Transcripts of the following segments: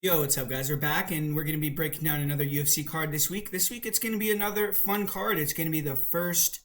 Yo, what's up, guys? We're back, and we're going to be breaking down another UFC card this week. This week, it's going to be another fun card. It's going to be the first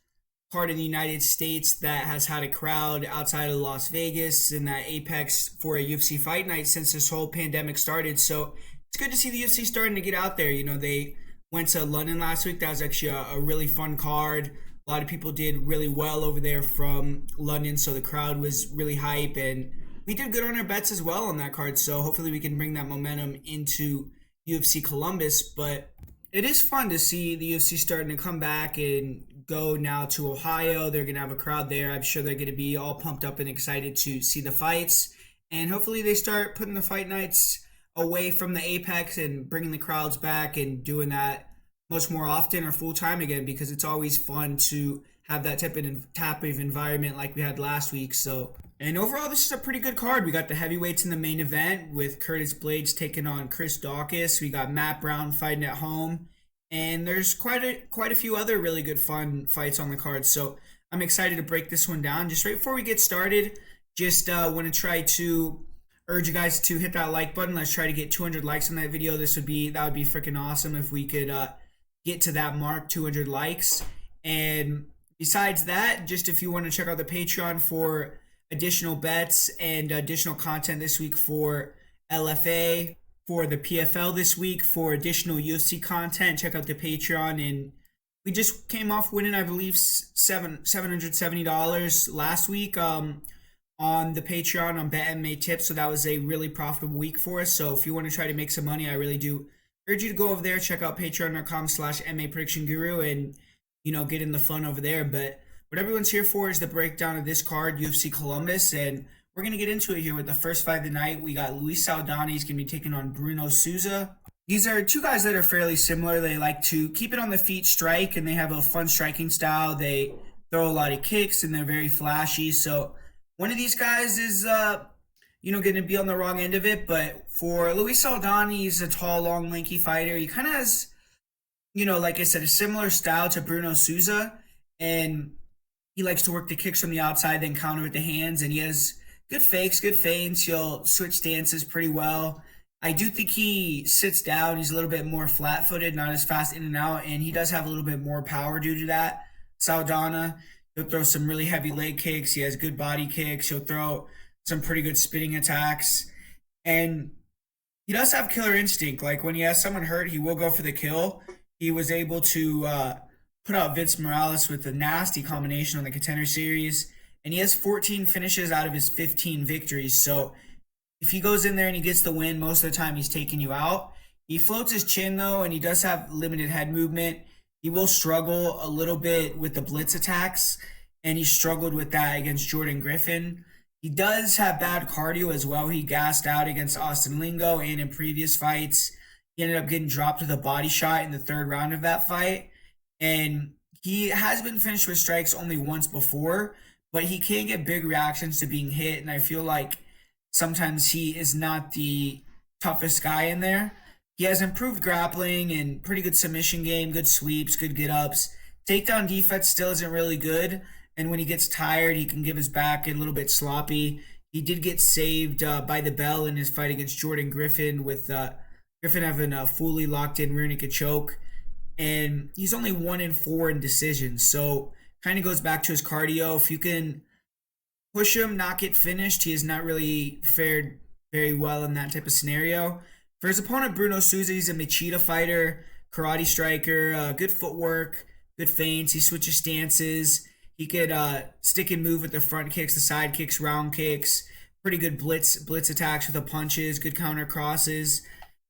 card in the United States that has had a crowd outside of Las Vegas and that Apex for a UFC Fight Night since this whole pandemic started. So it's good to see the UFC starting to get out there. You know, they went to London last week. That was actually a really fun card. A lot of people did really well over there from London, so the crowd was really hype, and we did good on our bets as well on that card, so hopefully we can bring that momentum into UFC Columbus. But it is fun to see the UFC starting to come back and go now to Ohio. They're going to have a crowd there. I'm sure they're going to be all pumped up and excited to see the fights. And hopefully they start putting the fight nights away from the Apex and bringing the crowds back and doing that much more often or full time again, because it's always fun to have that type of environment like we had last week. So, and overall, this is a pretty good card. We got the heavyweights in the main event with Curtis Blaydes taking on Chris Daukaus. We got Matt Brown fighting at home, and there's quite a few other really good fun fights on the card. So I'm excited to break this one down. Just right before we get started, just want to try to urge you guys to hit that like button. Let's try to get 200 likes on that video. That would be freaking awesome if we could get to that mark, 200 likes. And besides that, just if you want to check out the Patreon for additional bets and additional content this week for LFA, for the PFL this week, for additional UFC content, check out the Patreon. And we just came off winning, I believe, $770 last week on the Patreon on BetMMA Tips. So that was a really profitable week for us. So if you want to try to make some money, I really do urge you to go over there, check out patreon.com/MA Prediction Guru, and get in the fun over there. But what everyone's here for is the breakdown of this card, UFC Columbus, and we're gonna get into it here with the first fight of the night. We got Luis Saldana. He's gonna be taking on Bruno Souza. These are two guys that are fairly similar. They like to keep it on the feet, strike, and they have a fun striking style. They throw a lot of kicks, and they're very flashy. So one of these guys is going to be on the wrong end of it. But for Luis Saldana, he's a tall, long, lanky fighter. He kind of has, like I said, a similar style to Bruno Souza. And he likes to work the kicks from the outside, then counter with the hands. And he has good fakes, good feints. He'll switch stances pretty well. I do think he sits down. He's a little bit more flat-footed, not as fast in and out. And he does have a little bit more power due to that. Saldana, he'll throw some really heavy leg kicks. He has good body kicks. He'll throw some pretty good spinning attacks. And he does have killer instinct. Like when he has someone hurt, he will go for the kill. He was able to put out Vince Morales with a nasty combination on the Contender Series. And he has 14 finishes out of his 15 victories. So if he goes in there and he gets the win, most of the time he's taking you out. He floats his chin, though, and he does have limited head movement. He will struggle a little bit with the blitz attacks, and he struggled with that against Jordan Griffin. He does have bad cardio as well. He gassed out against Austin Lingo, and in previous fights, he ended up getting dropped with a body shot in the third round of that fight. And he has been finished with strikes only once before, but he can get big reactions to being hit, and I feel like sometimes he is not the toughest guy in there. He has improved grappling and pretty good submission game, good sweeps, good get-ups. Takedown defense still isn't really good, and when he gets tired, he can give his back a little bit sloppy. He did get saved by the bell in his fight against Jordan Griffin, with Griffin having a fully locked-in rear naked choke. And he's only 1-4 in decisions, so kind of goes back to his cardio. If you can push him, not get finished, he has not really fared very well in that type of scenario. For his opponent, Bruno Souza, he's a Machida fighter, karate striker, good footwork, good feints. He switches stances. He could stick and move with the front kicks, the side kicks, round kicks. Pretty good blitz attacks with the punches, good counter crosses.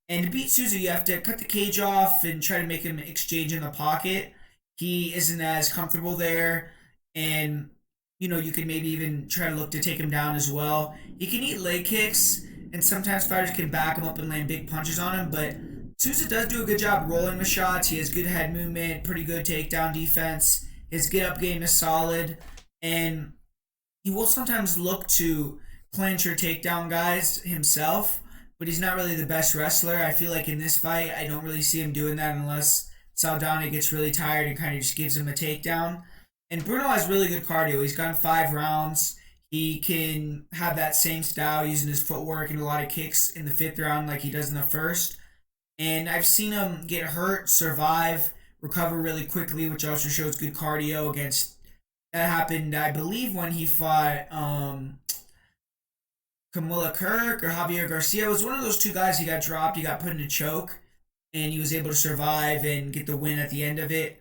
And to beat Souza, you have to cut the cage off and try to make him exchange in the pocket. He isn't as comfortable there. And, you could maybe even try to look to take him down as well. He can eat leg kicks, and sometimes fighters can back him up and land big punches on him. But Souza does do a good job rolling with shots. He has good head movement, pretty good takedown defense. His get-up game is solid, and he will sometimes look to clinch or takedown guys himself, but he's not really the best wrestler. I feel like in this fight, I don't really see him doing that unless Saldana gets really tired and kind of just gives him a takedown. And Bruno has really good cardio. He's gone 5 rounds. He can have that same style using his footwork and a lot of kicks in the 5th round like he does in the first. And I've seen him get hurt, survive, recover really quickly, which also shows good cardio against. That happened, I believe, when he fought Camilla Kirk or Javier Garcia. It was one of those two guys. He got dropped, he got put in a choke, and he was able to survive and get the win at the end of it.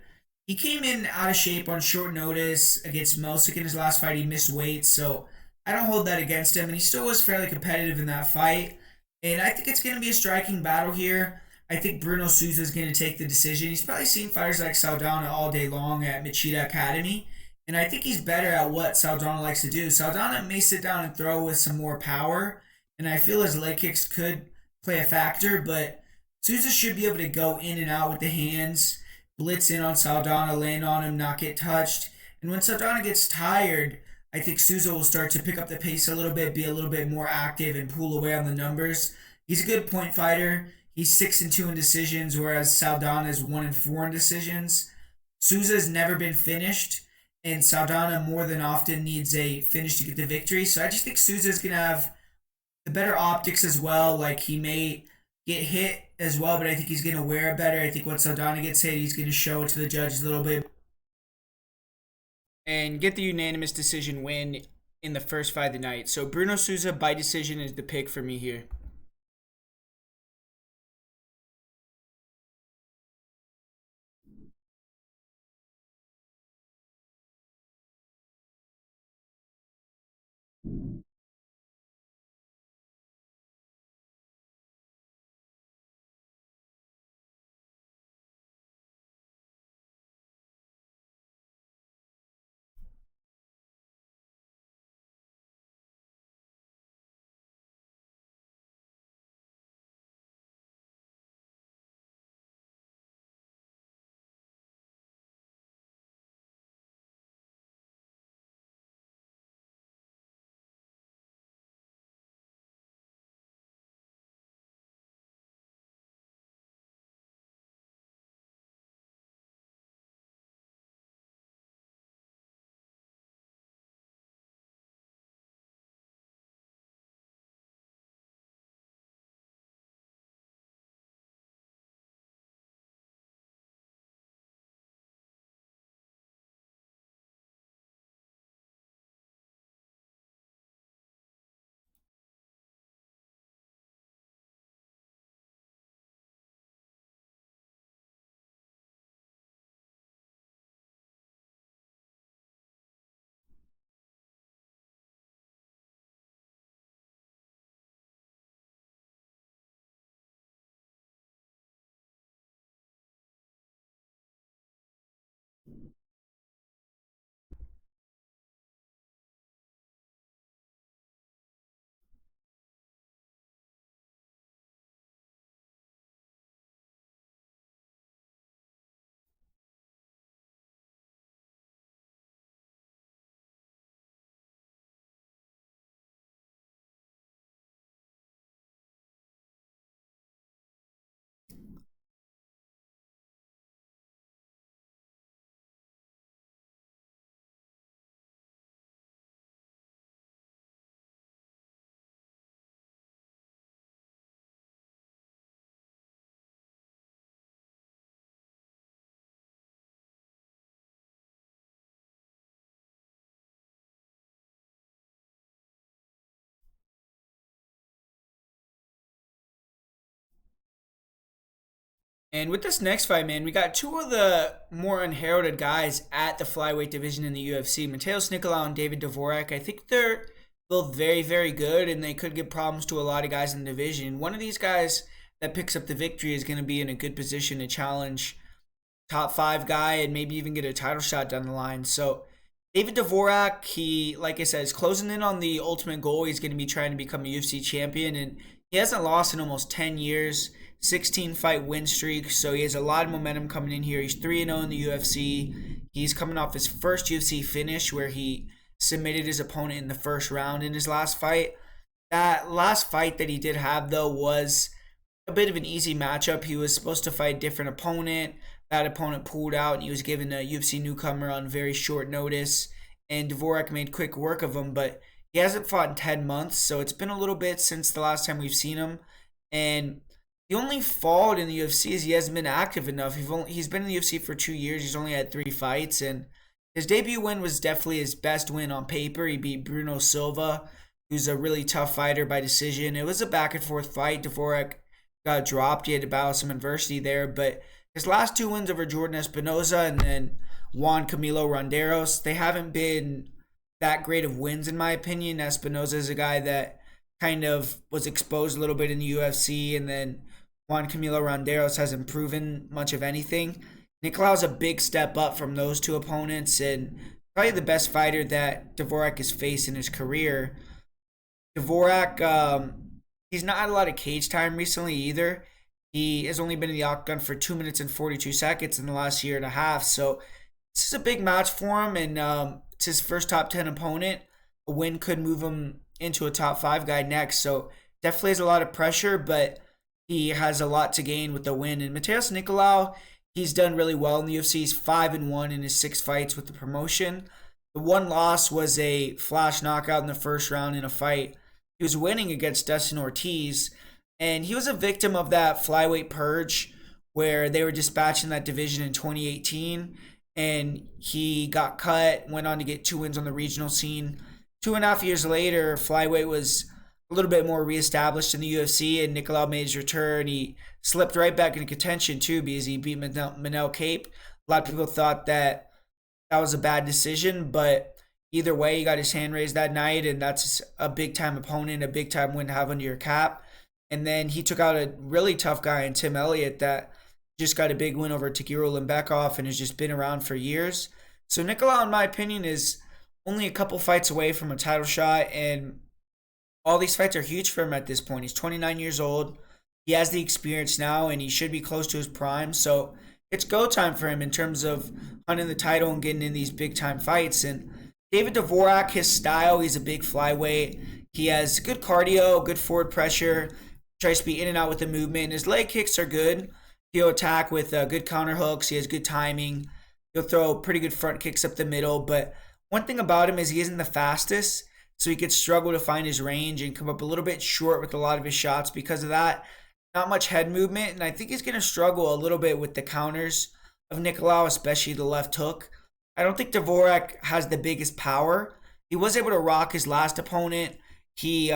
He came in out of shape on short notice against Melsik in his last fight. He missed weight, so I don't hold that against him. And he still was fairly competitive in that fight. And I think it's going to be a striking battle here. I think Bruno Souza is going to take the decision. He's probably seen fighters like Saldana all day long at Machida Academy. And I think he's better at what Saldana likes to do. Saldana may sit down and throw with some more power. And I feel his leg kicks could play a factor. But Souza should be able to go in and out with the hands, blitz in on Saldana, land on him, not get touched. And when Saldana gets tired, I think Souza will start to pick up the pace a little bit, be a little bit more active, and pull away on the numbers. He's a good point fighter. He's 6-2 in decisions, whereas Saldana is 1-4 in decisions. Souza has never been finished, and Saldana more than often needs a finish to get the victory. So I just think Souza is going to have the better optics as well. Like, he may get hit as well, but I think he's going to wear it better. I think when Saldana gets hit, he's going to show it to the judges a little bit and get the unanimous decision win in the first fight of the night. So Bruno Souza by decision is the pick for me here. And with this next fight, man, we got two of the more unheralded guys at the flyweight division in the UFC, Mateus Nicolau and David Dvorak. I think they're both very, very good, and they could give problems to a lot of guys in the division. One of these guys that picks up the victory is going to be in a good position to challenge top 5 guy and maybe even get a title shot down the line. So David Dvorak, he, like I said, is closing in on the ultimate goal. He's going to be trying to become a UFC champion, and he hasn't lost in almost 10 years. 16 fight win streak, so he has a lot of momentum coming in here. He's 3-0 in the UFC. He's coming off his first UFC finish where he submitted his opponent in the first round in his last fight. That last fight that he did have, though, was a bit of an easy matchup. He was supposed to fight a different opponent. That opponent pulled out, and he was given a UFC newcomer on very short notice. And Dvorak made quick work of him, but He hasn't fought in 10 months, so it's been a little bit since the last time we've seen him. And the only fault in the UFC is he hasn't been active enough. He's been in the UFC for 2 years. He's only had 3 fights, and his debut win was definitely his best win on paper. He beat Bruno Silva, who's a really tough fighter by decision. It was a back and forth fight. Dvorak got dropped. He had to battle some adversity there, but his last 2 wins over Jordan Espinosa and then Juan Camilo Ronderos, they haven't been that great of wins in my opinion. Espinosa is a guy that kind of was exposed a little bit in the UFC, and then Juan Camilo Ronderos hasn't proven much of anything. Nicolau's a big step up from those two opponents and probably the best fighter that Dvorak has faced in his career. Dvorak, he's not had a lot of cage time recently either. He has only been in the octagon for 2 minutes and 42 seconds in the last year and a half. So this is a big match for him, and it's his first top 10 opponent. A win could move him into a top 5 guy next. So definitely has a lot of pressure, but he has a lot to gain with the win. And Matheus Nicolau, he's done really well in the UFC. He's 5-1 in his 6 fights with the promotion. The one loss was a flash knockout in the first round in a fight he was winning against Dustin Ortiz, and he was a victim of that flyweight purge where they were dispatching that division in 2018, and he got cut, went on to get 2 wins on the regional scene. 2.5 years later, flyweight was a little bit more reestablished in the UFC, and Nicolau made his return. He slipped right back into contention too because he beat Manel Cape. A lot of people thought that was a bad decision, but either way, he got his hand raised that night, and that's a big-time opponent, a big-time win to have under your cap. And then he took out a really tough guy in Tim Elliott that just got a big win over Tagiro Limbekov and has just been around for years. So Nicolau, in my opinion, is only a couple fights away from a title shot, and all these fights are huge for him at this point. He's 29 years old. He has the experience now, and he should be close to his prime. So it's go time for him in terms of hunting the title and getting in these big-time fights. And David Dvorak, his style, he's a big flyweight. He has good cardio, good forward pressure, tries to be in and out with the movement. His leg kicks are good. He'll attack with good counter hooks. He has good timing. He'll throw pretty good front kicks up the middle. But one thing about him is he isn't the fastest, so he could struggle to find his range and come up a little bit short with a lot of his shots because of that. Not much head movement, and I think he's going to struggle a little bit with the counters of Nicolau, especially the left hook. I don't think Dvorak has the biggest power. He was able to rock his last opponent. He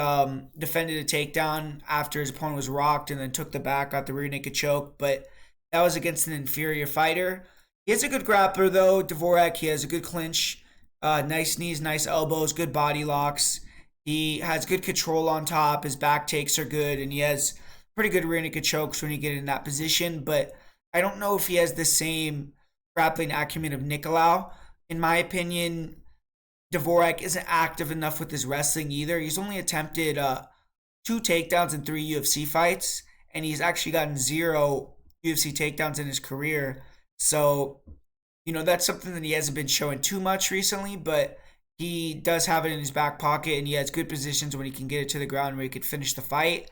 defended a takedown after his opponent was rocked and then took the back, got the rear naked choke, but that was against an inferior fighter. He is a good grappler, though. Dvorak, he has a good clinch, nice knees, nice elbows, good body locks. He has good control on top. His back takes are good, and he has pretty good rear naked chokes when you get in that position, but I don't know if he has the same grappling acumen of Nicolau. In my opinion, Dvorak isn't active enough with his wrestling either. He's only attempted 2 takedowns in 3 UFC fights, and he's actually gotten 0 UFC takedowns in his career. So, that's something that he hasn't been showing too much recently, but he does have it in his back pocket, and he has good positions when he can get it to the ground where he could finish the fight.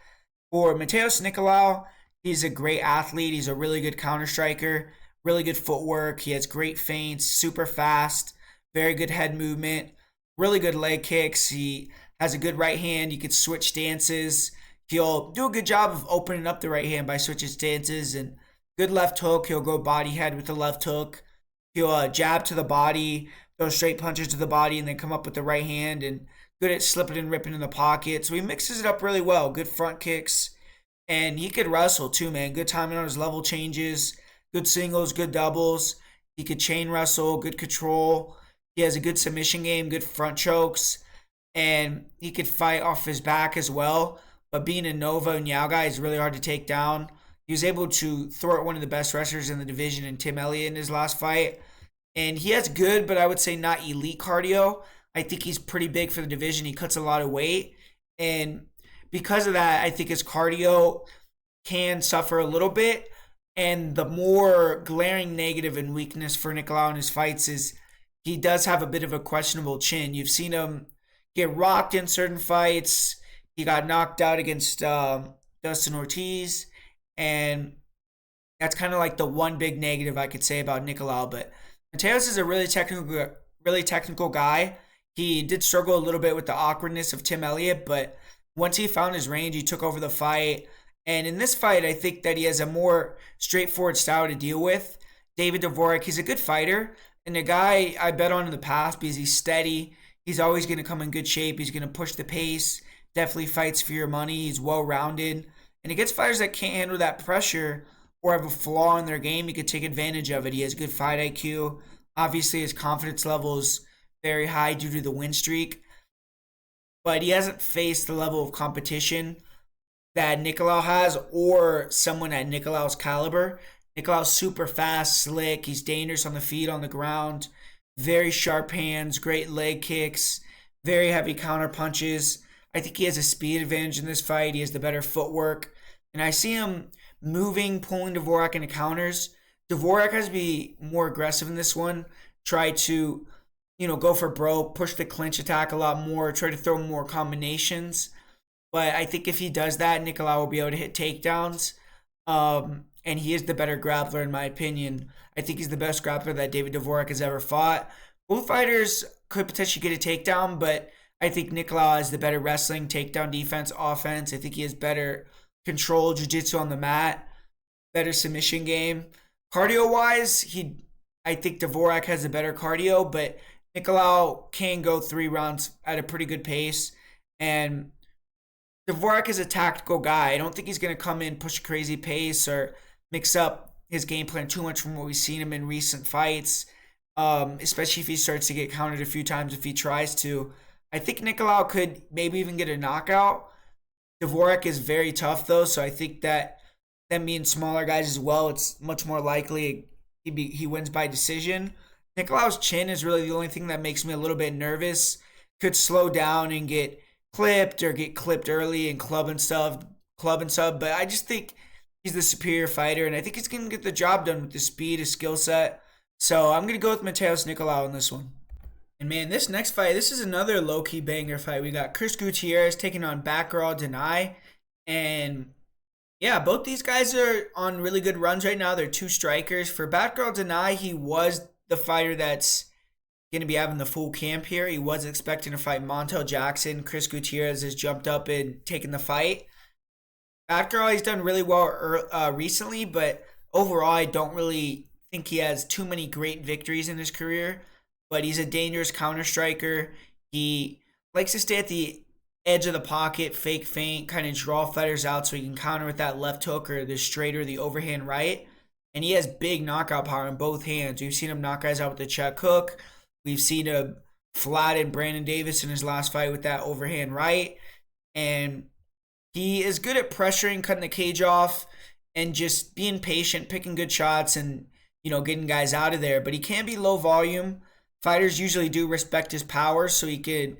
For Matheus Nicolau, he's a great athlete. He's a really good counter striker, really good footwork. He has great feints, super fast, very good head movement, really good leg kicks. He has a good right hand. He could switch stances. He'll do a good job of opening up the right hand by switching stances, and good left hook. He'll go body head with the left hook. He'll jab to the body, throw straight punches to the body, and then come up with the right hand, and good at slipping and ripping in the pocket. So he mixes it up really well. Good front kicks. And he could wrestle too, man. Good timing on his level changes. Good singles, good doubles. He could chain wrestle, good control. He has a good submission game, good front chokes. And he could fight off his back as well. But being a Nova and Yao guy is really hard to take down. He was able to throw at one of the best wrestlers in the division in Tim Elliott in his last fight. And he has good, but I would say not elite cardio. I think he's pretty big for the division. He cuts a lot of weight. And because of that, I think his cardio can suffer a little bit. And the more glaring negative and weakness for Nicolau in his fights is he does have a bit of a questionable chin. You've seen him get rocked in certain fights. He got knocked out against Dustin Ortiz. And that's kind of like the one big negative I could say about Nicolau. But Matheus is a really technical guy. He did struggle a little bit with the awkwardness of Tim Elliott, but once he found his range, he took over the fight. And in this fight, I think that he has a more straightforward style to deal with. David Dvorak, he's a good fighter, and a guy I bet on in the past because he's steady. He's always going to come in good shape. He's going to push the pace. Definitely fights for your money. He's well-rounded. And against fighters that can't handle that pressure or have a flaw in their game, he could take advantage of it. He has good fight IQ. Obviously, his confidence level is very high due to the win streak. But he hasn't faced the level of competition that Nicolau has or someone at Nicolau's caliber. Nicolau's super fast, slick. He's dangerous on the feet, on the ground. Very sharp hands, great leg kicks, very heavy counter punches. I think he has a speed advantage in this fight. He has the better footwork. And I see him moving, pulling Dvorak into counters. Dvorak has to be more aggressive in this one. Try to, go for broke, push the clinch attack a lot more, try to throw more combinations. But I think if he does that, Nicolau will be able to hit takedowns. And he is the better grappler in my opinion. I think he's the best grappler that David Dvorak has ever fought. Both fighters could potentially get a takedown, but I think Nicolau has the better wrestling, takedown defense, offense. I think he has better control, jiu-jitsu on the mat, better submission game. Cardio-wise, I think Dvorak has a better cardio, but Nicolau can go 3 rounds at a pretty good pace. And Dvorak is a tactical guy. I don't think he's going to come in, push a crazy pace, or mix up his game plan too much from what we've seen him in recent fights, especially if he starts to get countered a few times if he tries to. I think Nicolau could maybe even get a knockout. Dvorak is very tough, though, so I think that them being smaller guys as well, it's much more likely he wins by decision. Nicolau's chin is really the only thing that makes me a little bit nervous. Could slow down and get clipped or get clipped early and club and sub, but I just think he's the superior fighter, and I think he's going to get the job done with the speed, his skill set. So I'm going to go with Mateus Nicolau in this one. And man, this next fight, this is another low-key banger fight. We got Chris Gutierrez taking on Batgerel Danaa. And yeah, both these guys are on really good runs right now. They're 2 strikers. For Batgerel Danaa, he was the fighter that's going to be having the full camp here. He was expecting to fight Montel Jackson. Chris Gutierrez has jumped up and taken the fight. Batgerel, he's done really well recently, but overall, I don't really think he has too many great victories in his career. But he's a dangerous counter striker. He likes to stay at the edge of the pocket, fake feint, kind of draw fighters out so he can counter with that left hook or the straight or the overhand right. And he has big knockout power in both hands. We've seen him knock guys out with the check hook. We've seen him flatten Brandon Davis in his last fight with that overhand right. And he is good at pressuring, cutting the cage off, and just being patient, picking good shots, and getting guys out of there. But he can be low volume. Fighters usually do respect his power, so he could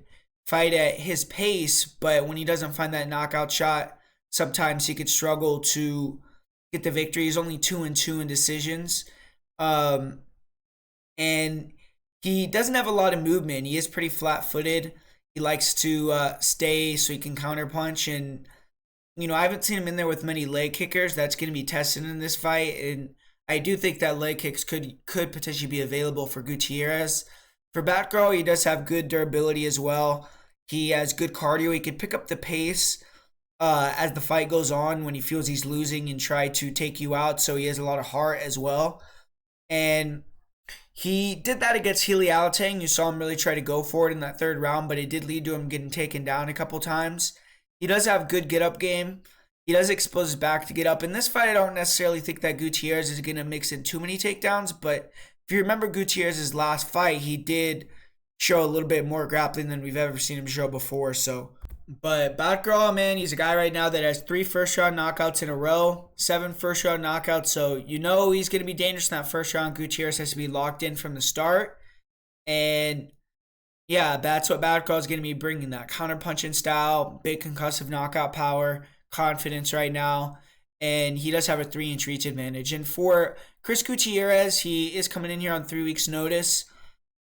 fight at his pace. But when he doesn't find that knockout shot, sometimes he could struggle to get the victory. He's only 2-2 in decisions, and he doesn't have a lot of movement. He is pretty flat-footed. He likes to stay so he can counterpunch, and I haven't seen him in there with many leg kickers. That's going to be tested in this fight, and I do think that leg kicks could potentially be available for Gutierrez. For Batgerel, he does have good durability as well. He has good cardio. He could pick up the pace as the fight goes on when he feels he's losing and try to take you out. So he has a lot of heart as well. And he did that against Ilir Latifi. You saw him really try to go for it in that 3rd round, but it did lead to him getting taken down a couple times. He does have good get-up game. He does expose his back to get up. In this fight, I don't necessarily think that Gutierrez is going to mix in too many takedowns, but if you remember Gutierrez's last fight, he did show a little bit more grappling than we've ever seen him show before. But Batgerel, man, he's a guy right now that has 3 first-round knockouts in a row, 7 first-round knockouts, so he's going to be dangerous in that first round. Gutierrez has to be locked in from the start, and yeah, that's what Batgerel is going to be bringing, that counter-punching style, big concussive knockout power, confidence right now, and he does have a 3-inch reach advantage. And for Chris Gutierrez, he is coming in here on 3 weeks notice,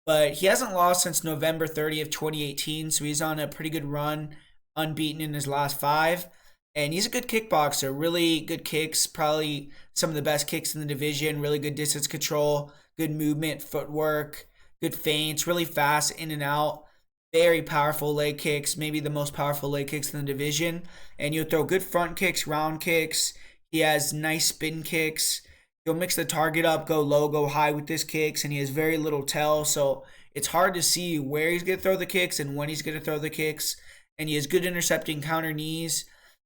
but he hasn't lost since November 30th, 2018, so he's on a pretty good run, unbeaten in his last 5, and he's a good kickboxer, really good kicks, probably some of the best kicks in the division, really good distance control, good movement, footwork, good feints, really fast in and out. very powerful leg kicks, maybe the most powerful leg kicks in the division. And you'll throw good front kicks, round kicks. He has nice spin kicks. He'll mix the target up, go low, go high with his kicks, and he has very little tell. So it's hard to see where he's going to throw the kicks and when he's going to throw the kicks. And he has good intercepting counter knees.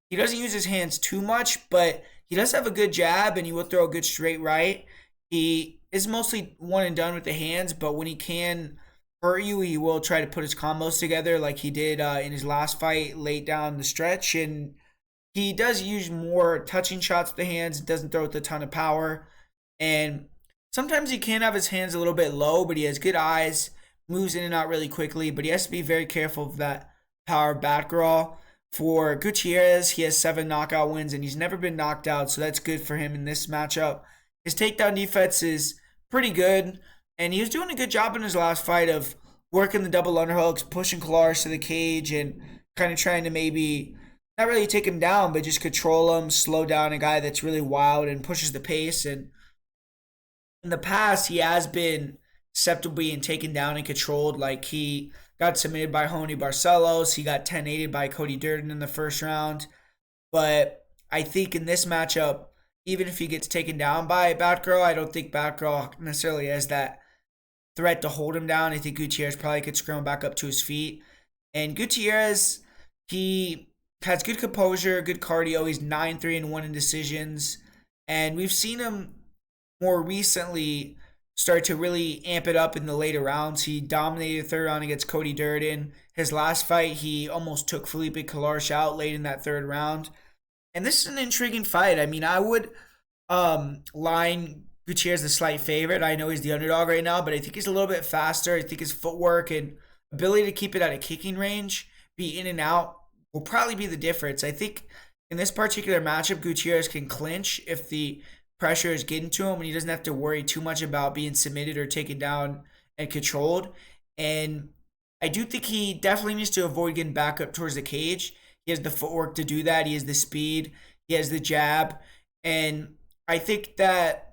He doesn't use his hands too much, but he does have a good jab, and he will throw a good straight right. He is mostly one and done with the hands, but when he can hurt you, he will try to put his combos together like he did in his last fight late down the stretch. And he does use more touching shots with the hands, doesn't throw with a ton of power. And sometimes he can have his hands a little bit low, but he has good eyes, moves in and out really quickly, but he has to be very careful of that power Batgerel. For Gutierrez, he has 7 knockout wins, and he's never been knocked out, so that's good for him in this matchup. His takedown defense is pretty good, and he was doing a good job in his last fight of working the double underhooks, pushing Kolaris to the cage, and kind of trying to maybe not really take him down, but just control him, slow down a guy that's really wild and pushes the pace. And in the past, he has been susceptible being taken down and controlled. Like, he got submitted by Rony Barcelos. He got 10-8'd by Cody Durden in the first round. But I think in this matchup, even if he gets taken down by Batgerel, I don't think Batgerel necessarily has that threat to hold him down. I think Gutierrez probably could scramble back up to his feet. And Gutierrez, he has good composure, good cardio. He's 9-3-1 in decisions. And we've seen him more recently start to really amp it up in the later rounds. He dominated the third round against Cody Durden. His last fight, he almost took Felipe Kolaris out late in that third round. And this is an intriguing fight. I mean, I would line Gutierrez the slight favorite. I know he's the underdog right now, but I think he's a little bit faster. I think his footwork and ability to keep it at a kicking range, be in and out, will probably be the difference. I think in this particular matchup, Gutierrez can clinch if the pressure is getting to him, and he doesn't have to worry too much about being submitted or taken down and controlled. And I do think he definitely needs to avoid getting back up towards the cage. He has the footwork to do that. He has the speed. He has the jab. And I think that,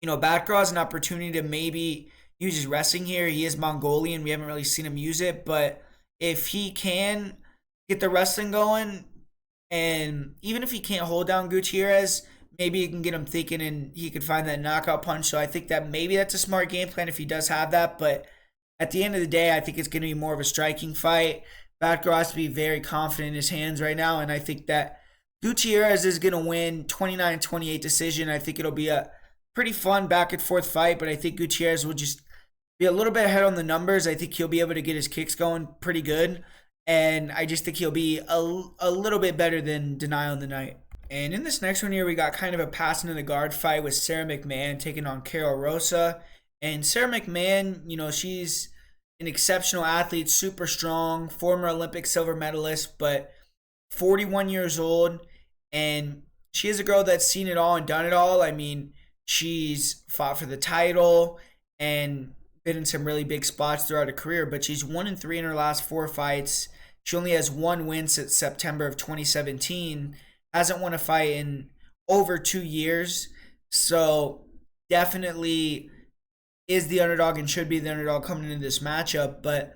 Batgerel has an opportunity to maybe use his wrestling here. He is Mongolian. We haven't really seen him use it. But if he can get the wrestling going, and even if he can't hold down Gutierrez, maybe you can get him thinking and he could find that knockout punch. So I think that maybe that's a smart game plan if he does have that. But at the end of the day, I think it's going to be more of a striking fight. Batgerel has to be very confident in his hands right now. And I think that Gutierrez is going to win 29-28 decision. I think it'll be a pretty fun back and forth fight. But I think Gutierrez will just be a little bit ahead on the numbers. I think he'll be able to get his kicks going pretty good. And I just think he'll be a little bit better than Danaa on the night. And in this next one here, we got kind of a pass into the guard fight with Sara McMann taking on Karol Rosa. And Sara McMann, she's an exceptional athlete, super strong, former Olympic silver medalist, but 41 years old. And she is a girl that's seen it all and done it all. I mean, she's fought for the title and been in some really big spots throughout her career, but she's 1-3 in her last 4 fights. She only has 1 win since September of 2017. Hasn't won a fight in over 2 years. So definitely is the underdog and should be the underdog coming into this matchup. But,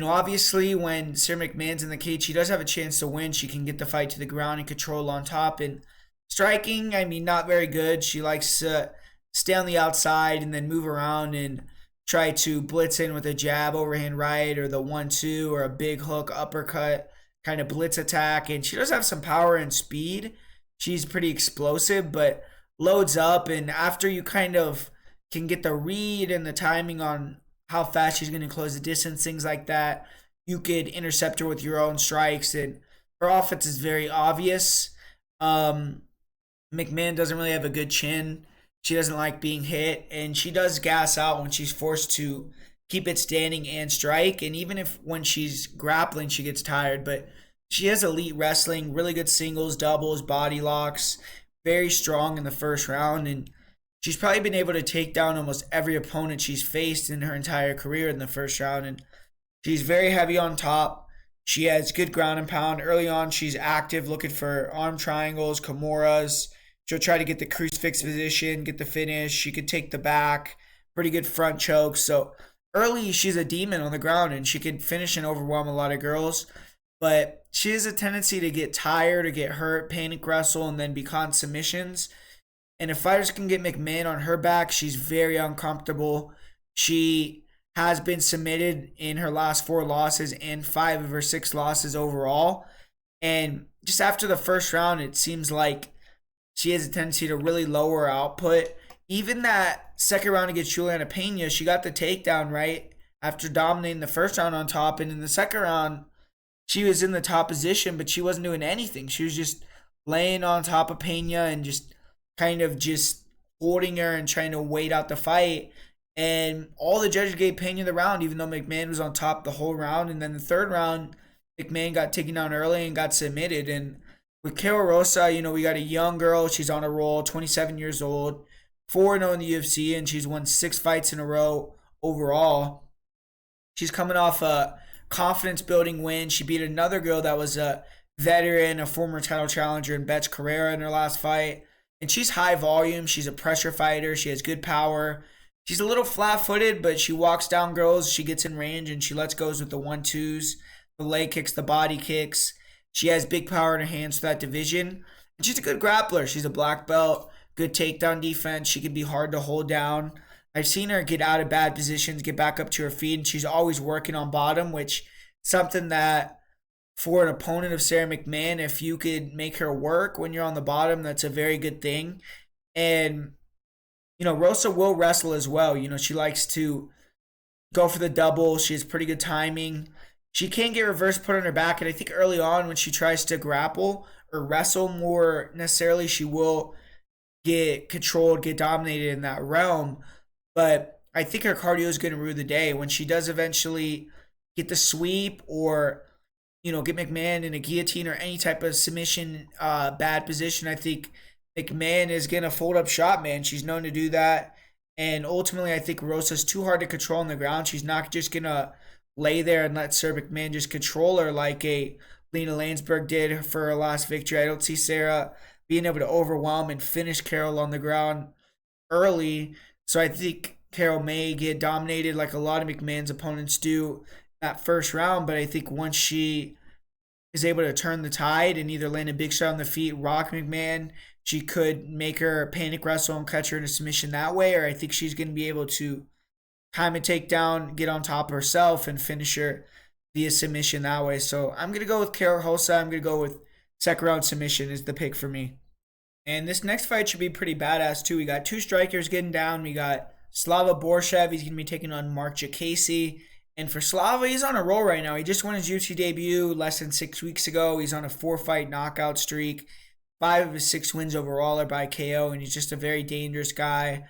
obviously when Sara McMann's in the cage, she does have a chance to win. She can get the fight to the ground and control on top. And striking, I mean, not very good. She likes to stay on the outside and then move around and try to blitz in with a jab, overhand right, or the 1-2, or a big hook, uppercut, kind of blitz attack. And she does have some power and speed. She's pretty explosive, but loads up. And after you kind of can get the read and the timing on how fast she's going to close the distance, things like that, you could intercept her with your own strikes. And her offense is very obvious. McMann doesn't really have a good chin. She doesn't like being hit, and she does gas out when she's forced to keep it standing and strike. And even if when she's grappling, she gets tired, but she has elite wrestling, really good singles, doubles, body locks, very strong in the first round. And she's probably been able to take down almost every opponent she's faced in her entire career in the first round. And she's very heavy on top. She has good ground and pound. Early on, she's active, looking for arm triangles, Kimuras. She'll try to get the crucifix position, get the finish. She could take the back, pretty good front choke. So early she's a demon on the ground and she can finish and overwhelm a lot of girls. But she has a tendency to get tired or get hurt, panic wrestle, and then be caught in submissions. And if fighters can get McMann on her back, she's very uncomfortable. She has been submitted in her last 4 losses and 5 of her 6 losses overall. And just after the first round, it seems like she has a tendency to really lower her output. Even that second round against Juliana Pena, she got the takedown right after dominating the first round on top. And in the second round, she was in the top position, but she wasn't doing anything. She was just laying on top of Pena and just kind of just holding her and trying to wait out the fight. And all the judges gave Pena the round, even though McMann was on top the whole round. And then the third round, McMann got taken down early and got submitted. And with Karol Rosa, we got a young girl. She's on a roll, 27 years old, 4-0 in the UFC, and she's won 6 fights in a row overall. She's coming off a confidence-building win. She beat another girl that was a veteran, a former title challenger in Betch Carrera in her last fight. And she's high volume. She's a pressure fighter. She has good power. She's a little flat-footed, but she walks down girls. She gets in range, and she lets go with the 1-2s, the leg kicks, the body kicks. She has big power in her hands for that division. And she's a good grappler. She's a black belt, good takedown defense. She can be hard to hold down. I've seen her get out of bad positions, get back up to her feet, and she's always working on bottom, which something that for an opponent of Sara McMann, if you could make her work when you're on the bottom, that's a very good thing. And, Rosa will wrestle as well. She likes to go for the double. She has pretty good timing. She can get reverse put on her back, and I think early on when she tries to grapple or wrestle more necessarily, she will get controlled, get dominated in that realm. But I think her cardio is going to rue the day. When she does eventually get the sweep or, get McMann in a guillotine or any type of submission bad position, I think McMann is going to fold up shop, man. She's known to do that. And ultimately, I think Rosa's too hard to control on the ground. She's not just going to lay there and let Sara McMann just control her like a Lena Landsberg did for her last victory. I don't see Sara being able to overwhelm and finish Karol on the ground early. So I think Karol may get dominated like a lot of McMann's opponents do that first round. But I think once she is able to turn the tide and either land a big shot on the feet, rock McMann, she could make her panic wrestle and catch her in a submission that way. Or I think she's going to be able to time a takedown, get on top of herself, and finish her via submission that way. So I'm going to go with Karol Rosa. I'm going to go with second round submission is the pick for me. And this next fight should be pretty badass too. We got 2 strikers getting down. We got Slava Borshev. He's going to be taking on Marc Diakiese. And for Slava, he's on a roll right now. He just won his UFC debut less than 6 weeks ago. He's on a 4-fight knockout streak. 5 of his 6 wins overall are by KO, and he's just a very dangerous guy.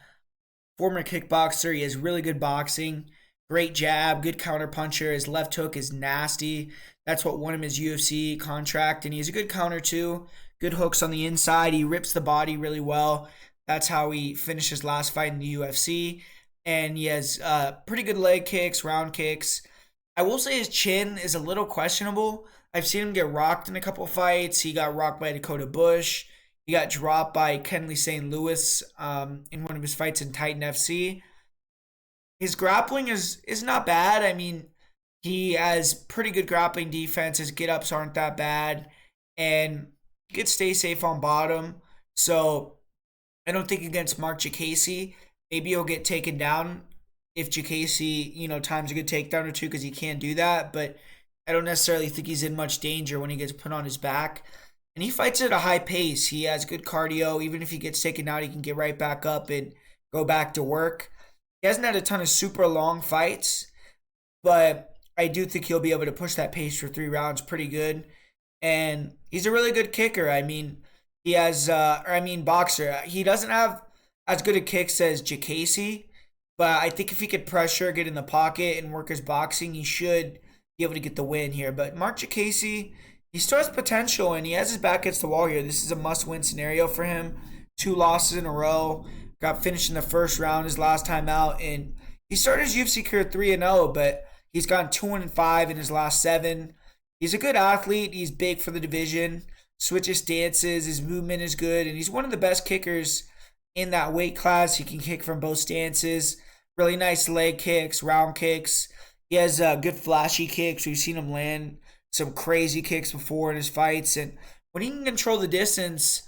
Former kickboxer. He has really good boxing. Great jab, good counter puncher. His left hook is nasty. That's what won him his UFC contract. And he has a good counter too. Good hooks on the inside. He rips the body really well. That's how he finished his last fight in the UFC. And he has pretty good leg kicks, round kicks. I will say his chin is a little questionable. I've seen him get rocked in a couple fights. He got rocked by Dakota Bush. He got dropped by Kenley St. Louis in one of his fights in Titan FC. His grappling is not bad. I mean, he has pretty good grappling defense. His get-ups aren't that bad. And he could stay safe on bottom. So I don't think against Marc Diakiese, maybe he'll get taken down if Diakiese, times a good takedown or two, because he can't do that. But I don't necessarily think he's in much danger when he gets put on his back. And he fights at a high pace. He has good cardio. Even if he gets taken out, he can get right back up and go back to work. He hasn't had a ton of super long fights, but I do think he'll be able to push that pace for 3 rounds pretty good. And he's a really good kicker. I mean, he has, boxer. He doesn't have as good a kicks as Diakiese, but I think if he could pressure, get in the pocket, and work his boxing, he should be able to get the win here. But Marc Diakiese, he still has potential, and he has his back against the wall here. This is a must-win scenario for him. 2 losses in a row. Got finished in the first round his last time out, and he started his UFC career 3-0, but he's gone 2-5 in his last 7. He's a good athlete. He's big for the division. Switches stances. His movement is good, and he's one of the best kickers in that weight class. He can kick from both stances. Really nice leg kicks, round kicks. He has good flashy kicks. We've seen him land some crazy kicks before in his fights. And when he can control the distance,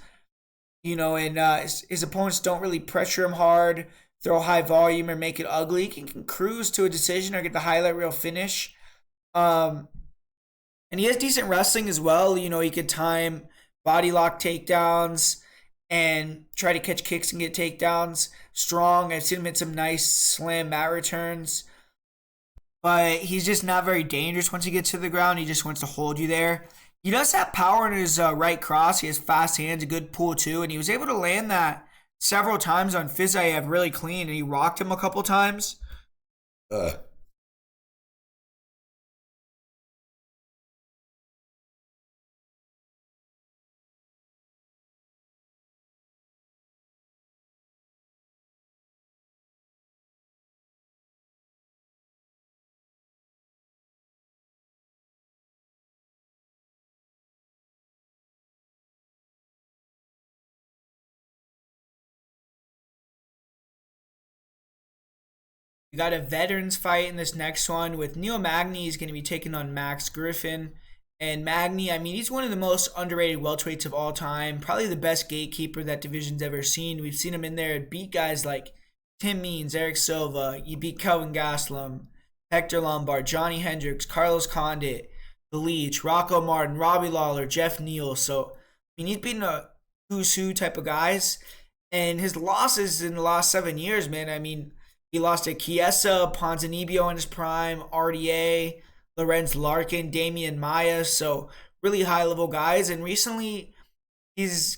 and his opponents don't really pressure him hard, throw high volume, or make it ugly, he can cruise to a decision or get the highlight reel finish. Um, and he has decent wrestling as well. He could time body lock takedowns and try to catch kicks and get takedowns. Strong. I've seen him hit some nice slam mat returns. But he's just not very dangerous once he gets to the ground. He just wants to hold you there. He does have power in his right cross. He has fast hands, a good pull too. And he was able to land that several times on Fiziev really clean. And he rocked him a couple times. We got a veterans fight in this next one with Magny. He's going to be taking on Max Griffin. And Magny, I mean, he's one of the most underrated welterweights of all time. Probably the best gatekeeper that division's ever seen. We've seen him in there beat guys like Tim Means, Eric Silva. He beat Kelvin Gastelum, Hector Lombard, Johnny Hendricks, Carlos Condit, The Leech, Rocco Martin, Robbie Lawler, Jeff Neal. So, I mean, he's beaten a who's who type of guys. And his losses in the last 7 years, man, I mean, he lost to Chiesa, Ponzinibbio in his prime, RDA, Lorenz Larkin, Damian Maia. So really high level guys. And recently he's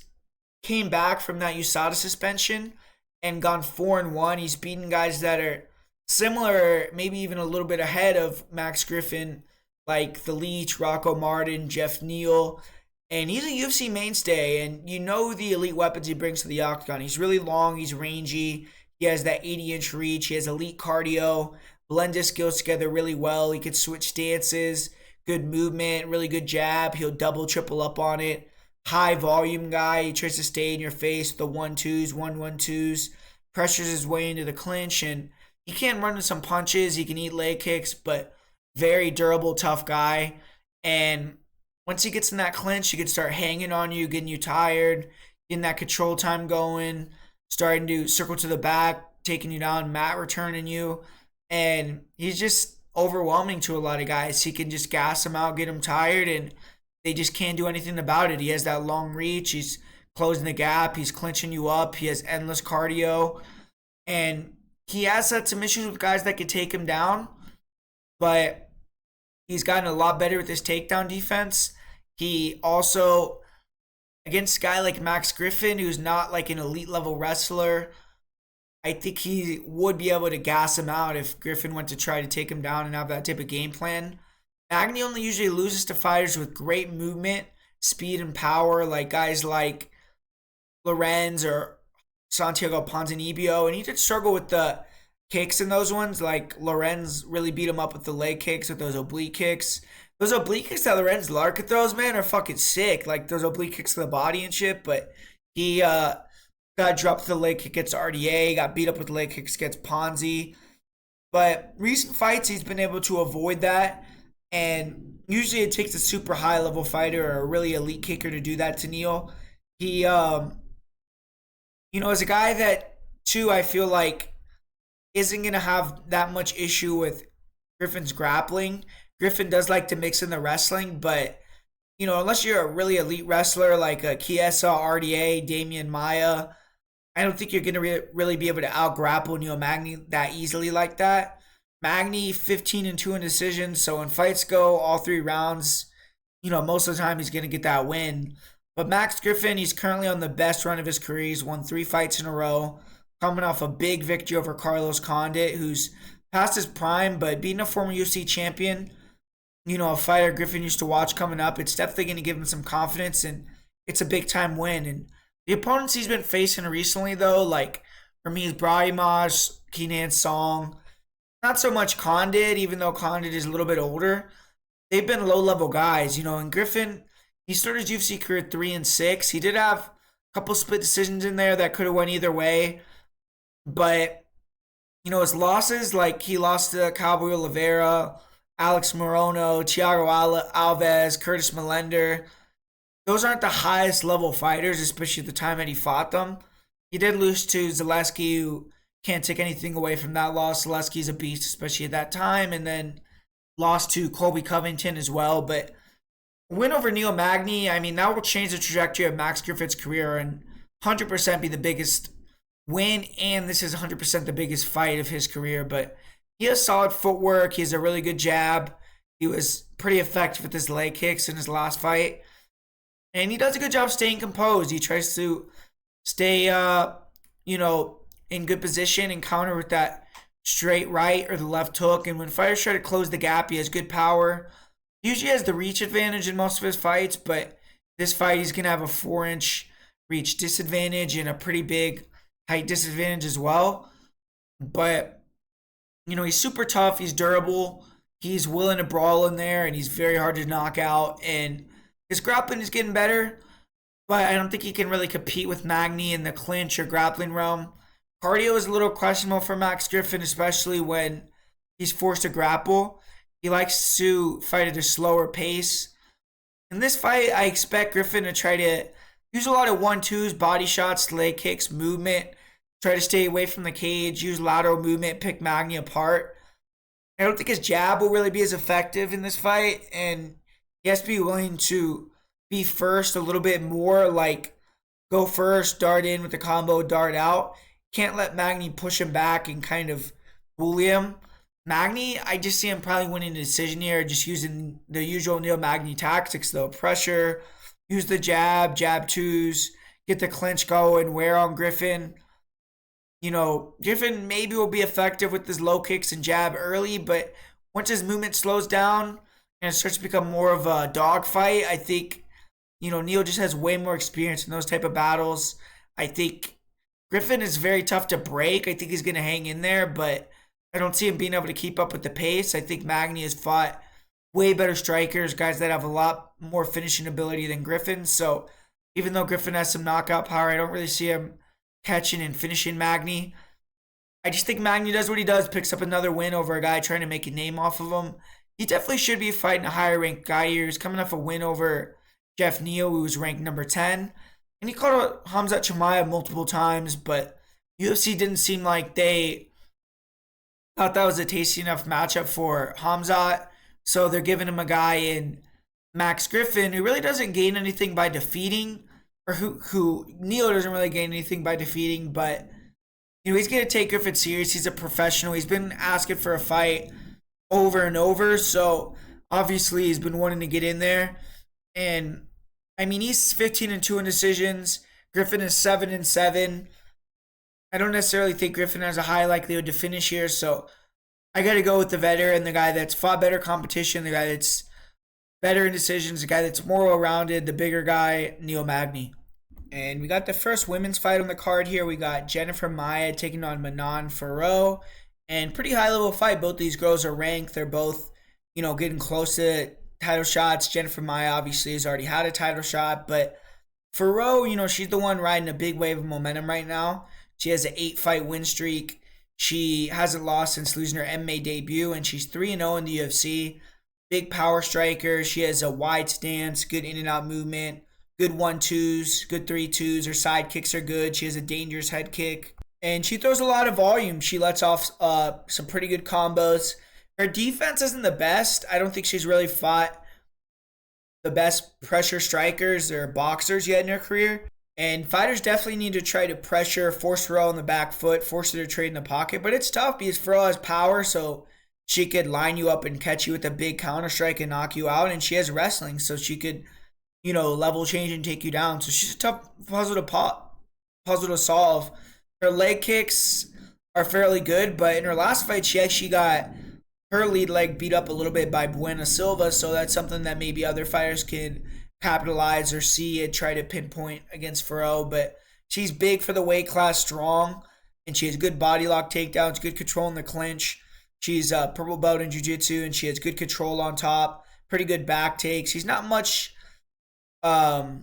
came back from that USADA suspension and gone 4-1. He's beaten guys that are similar, maybe even a little bit ahead of Max Griffin, like The Leech, Rocco Martin, Jeff Neal. And he's a UFC mainstay. And the elite weapons he brings to the octagon. He's really long. He's rangy. He has that 80-inch reach. He has elite cardio. Blend his skills together really well. He can switch stances. Good movement. Really good jab. He'll double, triple up on it. High volume guy. He tries to stay in your face. The 1-2s, 1-1-2s. Pressures his way into the clinch. And he can run with some punches. He can eat leg kicks. But very durable, tough guy. And once he gets in that clinch, he can start hanging on you, getting you tired, getting that control time going, starting to circle to the back, taking you down, mat returning you. And he's just overwhelming to a lot of guys. He can just gas them out, get them tired, and they just can't do anything about it. He has that long reach. He's closing the gap. He's clinching you up. He has endless cardio. And he has had some issues with guys that could take him down, but he's gotten a lot better with his takedown defense. He also, against a guy like Max Griffin, who's not like an elite level wrestler, I think he would be able to gas him out if Griffin went to try to take him down and have that type of game plan. Magny only usually loses to fighters with great movement, speed, and power, like guys like Lorenz or Santiago Ponzinibbio. And he did struggle with the kicks in those ones. Like Lorenz really beat him up with the leg kicks, with those oblique kicks. Those oblique kicks that Lorenz Larkin throws, man, are fucking sick. Like those oblique kicks to the body and shit. But he got dropped to the leg kick against RDA, got beat up with the leg kicks against Ponzi. But recent fights, he's been able to avoid that. And usually it takes a super high level fighter or a really elite kicker to do that to Neal. He, is a guy that, too, I feel like isn't going to have that much issue with Griffin's grappling. Griffin does like to mix in the wrestling, but, unless you're a really elite wrestler like a Chiesa, RDA, Damian Maia, I don't think you're going to really be able to out-grapple Magny that easily like that. Magny, 15-2 in decisions, so when fights go all 3 rounds, most of the time he's going to get that win. But Max Griffin, he's currently on the best run of his career. He's won 3 fights in a row, coming off a big victory over Carlos Condit, who's past his prime, but being a former UFC champion, a fighter Griffin used to watch coming up, it's definitely going to give him some confidence, and it's a big-time win. And the opponents he's been facing recently, though, like, for me, is Brahimaj, Kenan Song. Not so much Condit, even though Condit is a little bit older. They've been low-level guys, and Griffin, he started his UFC career 3-6. He did have a couple split decisions in there that could have went either way. But his losses, like he lost to Cowboy Oliveira, Alex Morono, Thiago Alves, Curtis Melender. Those aren't the highest level fighters, especially at the time that he fought them. He did lose to Zaleski, who can't take anything away from that loss. Zaleski's a beast, especially at that time. And then lost to Colby Covington as well. But win over Neil Magny, I mean, that will change the trajectory of Max Griffin's career and 100% be the biggest win. And this is 100% the biggest fight of his career. But he has solid footwork. He has a really good jab. He was pretty effective with his leg kicks in his last fight. And he does a good job staying composed. He tries to stay, in good position and counter with that straight right or the left hook. And when fighters try to close the gap, he has good power. Usually has the reach advantage in most of his fights, but this fight he's going to have a 4-inch reach disadvantage and a pretty big height disadvantage as well. But, he's super tough. He's durable. He's willing to brawl in there, and he's very hard to knock out. And his grappling is getting better, but I don't think he can really compete with Magny in the clinch or grappling realm. Cardio is a little questionable for Max Griffin, especially when he's forced to grapple. He likes to fight at a slower pace. In this fight, I expect Griffin to try to use a lot of 1-2s, body shots, leg kicks, movement, try to stay away from the cage, use lateral movement, pick Magny apart. I don't think his jab will really be as effective in this fight, and he has to be willing to be first a little bit more, like go first, dart in with the combo, dart out. Can't let Magny push him back and kind of bully him. Magny, I just see him probably winning the decision here, just using the usual Neil Magny tactics though. Pressure, use the jab, jab twos, get the clinch going, wear on Griffin. Griffin maybe will be effective with his low kicks and jab early, but once his movement slows down and it starts to become more of a dogfight, I think, Neil just has way more experience in those type of battles. I think Griffin is very tough to break. I think he's going to hang in there, but I don't see him being able to keep up with the pace. I think Magny has fought way better strikers, guys that have a lot more finishing ability than Griffin. So even though Griffin has some knockout power, I don't really see him catching and finishing Magny. I just think Magny does what he does, picks up another win over a guy trying to make a name off of him. He definitely should be fighting a higher ranked guy here. He's coming off a win over Jeff Neal, who was ranked number 10. And he caught out Khamzat Chimaev multiple times, but UFC didn't seem like they thought that was a tasty enough matchup for Khamzat. So they're giving him a guy in Max Griffin who really doesn't gain anything by defeating, or who Neal doesn't really gain anything by defeating, but he's going to take Griffin serious. He's a professional. He's been asking for a fight over and over, so obviously he's been wanting to get in there. And I mean, he's 15-2 in decisions. Griffin is 7-7. I don't necessarily think Griffin has a high likelihood to finish here, so I got to go with the veteran, the guy that's fought better competition, the guy that's better in decisions, the guy that's more well-rounded, the bigger guy, Neil Magny. And we got the first women's fight on the card here. We got Jennifer Maia taking on Manon Fiorot. And pretty high-level fight. Both these girls are ranked. They're both, getting close to title shots. Jennifer Maia obviously has already had a title shot. But Fiorot, she's the one riding a big wave of momentum right now. She has an 8-fight win streak. She hasn't lost since losing her MMA debut. And she's 3-0 in the UFC. Big power striker. She has a wide stance, good in and out movement, good 1-2s, good 3-2s. Her side kicks are good. She has a dangerous head kick. And she throws a lot of volume. She lets off some pretty good combos. Her defense isn't the best. I don't think she's really fought the best pressure strikers or boxers yet in her career. And fighters definitely need to try to pressure, force Fiorot on the back foot, force her to trade in the pocket. But it's tough because Fiorot has power, so she could line you up and catch you with a big counter strike and knock you out. And she has wrestling, so she could, level change and take you down. So she's a tough puzzle to solve. Her leg kicks are fairly good, but in her last fight, she actually got her lead leg beat up a little bit by Buena Silva. So that's something that maybe other fighters could capitalize or see and try to pinpoint against Fiorot. But she's big for the weight class, strong, and she has good body lock takedowns, good control in the clinch. She's a purple belt in jiu-jitsu, and she has good control on top, pretty good back takes. She's not much of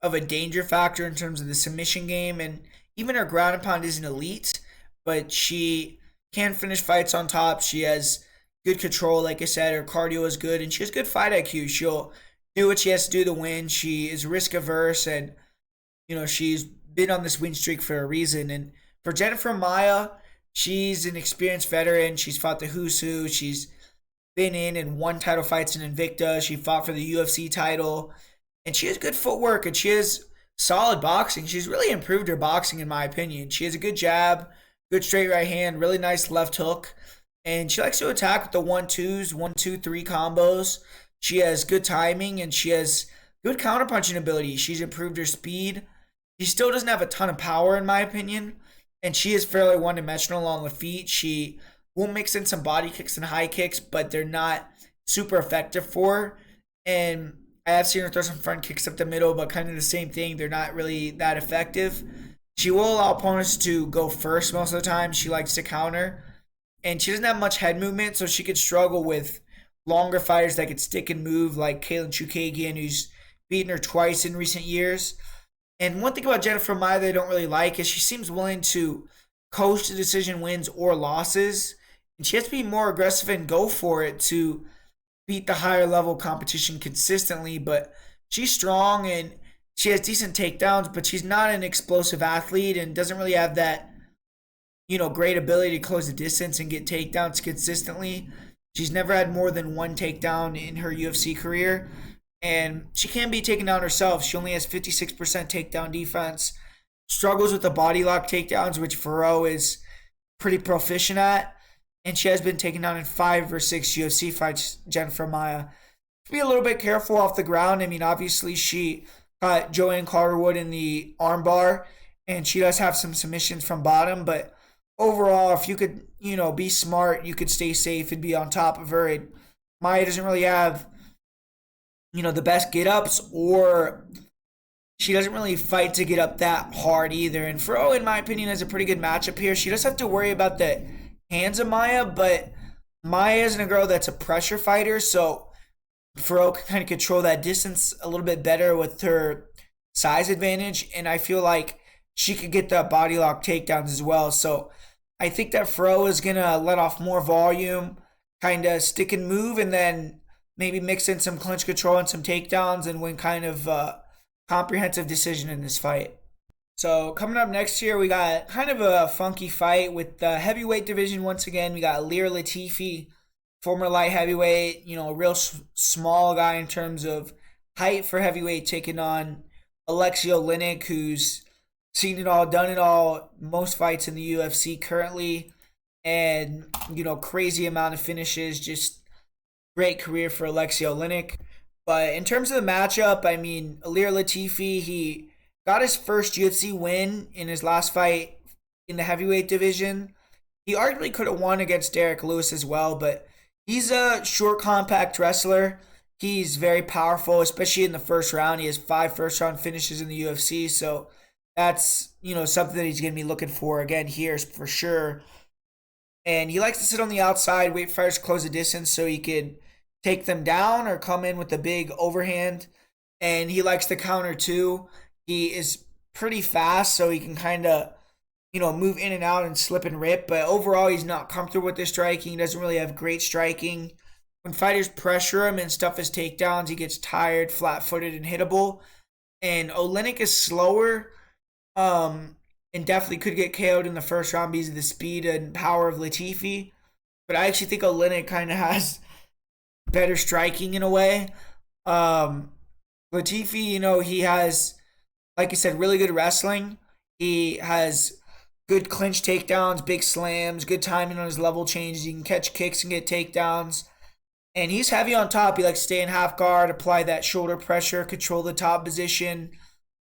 a danger factor in terms of the submission game, and even her ground and pound isn't elite, but she can finish fights on top. She has good control, like I said. Her cardio is good, and she has good fight IQ. She'll do what she has to do to win. She is risk averse, and she's been on this win streak for a reason. And for Jennifer Maia, she's an experienced veteran. She's fought the who's who. She's been in and won title fights in Invicta. She fought for the UFC title, and she has good footwork, and she has solid boxing. She's really improved her boxing, in my opinion. She has a good jab, good straight right hand, really nice left hook, and she likes to attack with the 1-2s, 1-2-3 combos. She has good timing, and she has good counterpunching ability. She's improved her speed. She still doesn't have a ton of power, in my opinion, and she is fairly one-dimensional along the feet. She will mix in some body kicks and high kicks, but they're not super effective for her. And I have seen her throw some front kicks up the middle, but kind of the same thing. They're not really that effective. She will allow opponents to go first most of the time. She likes to counter. And she doesn't have much head movement, so she could struggle with longer fighters that could stick and move, like Katlyn Chookagian, who's beaten her twice in recent years. And one thing about Jennifer Maia that I don't really like is she seems willing to coast to decision wins or losses. And she has to be more aggressive and go for it to beat the higher level competition consistently. But she's strong and she has decent takedowns, but she's not an explosive athlete and doesn't really have that, great ability to close the distance and get takedowns consistently. She's never had more than one takedown in her UFC career. And she can be taken down herself. She only has 56% takedown defense. Struggles with the body lock takedowns, which Fiorot is pretty proficient at. And she has been taken down in 5 or 6 UFC fights, Jennifer Maia. Be a little bit careful off the ground. I mean, obviously she caught Joanne Wood in the armbar, and she does have some submissions from bottom. But overall, if you could, be smart, you could stay safe and be on top of her. And Maia doesn't really have, the best get-ups, or she doesn't really fight to get up that hard either. And Fiorot, in my opinion, has a pretty good matchup here. She does have to worry about the hands of Maia, but Maia isn't a girl that's a pressure fighter, so Fiorot can kind of control that distance a little bit better with her size advantage, and I feel like she could get the body lock takedowns as well. So I think that Fiorot is going to let off more volume, kind of stick and move, and then maybe mix in some clinch control and some takedowns and win kind of a comprehensive decision in this fight. So coming up next here, we got kind of a funky fight with the heavyweight division once again. We got Ilir Latifi, former light heavyweight, a real small guy in terms of height for heavyweight, taking on Aleksei Oleinik, who's seen it all, done it all, most fights in the UFC currently, and, crazy amount of finishes, just great career for Aleksei Oleinik. But in terms of the matchup, I mean, Ilir Latifi, he got his first UFC win in his last fight in the heavyweight division. He arguably could have won against Derek Lewis as well, but he's a short, compact wrestler. He's very powerful, especially in the first round. He has 5 first-round finishes in the UFC, so that's, something that he's going to be looking for again here for sure. And he likes to sit on the outside, wait for fighters to close the distance so he could take them down or come in with a big overhand. And he likes to counter too. He is pretty fast, so he can kind of, move in and out and slip and rip. But overall, he's not comfortable with his striking. He doesn't really have great striking. When fighters pressure him and stuff his takedowns, he gets tired, flat-footed, and hittable. And Oleinik is slower, and definitely could get KO'd in the first round because of the speed and power of Latifi. But I actually think Oleinik kind of has better striking in a way. Latifi, he has, like I said, really good wrestling. He has good clinch takedowns, big slams, good timing on his level changes. He can catch kicks and get takedowns. And he's heavy on top. He likes to stay in half guard, apply that shoulder pressure, control the top position.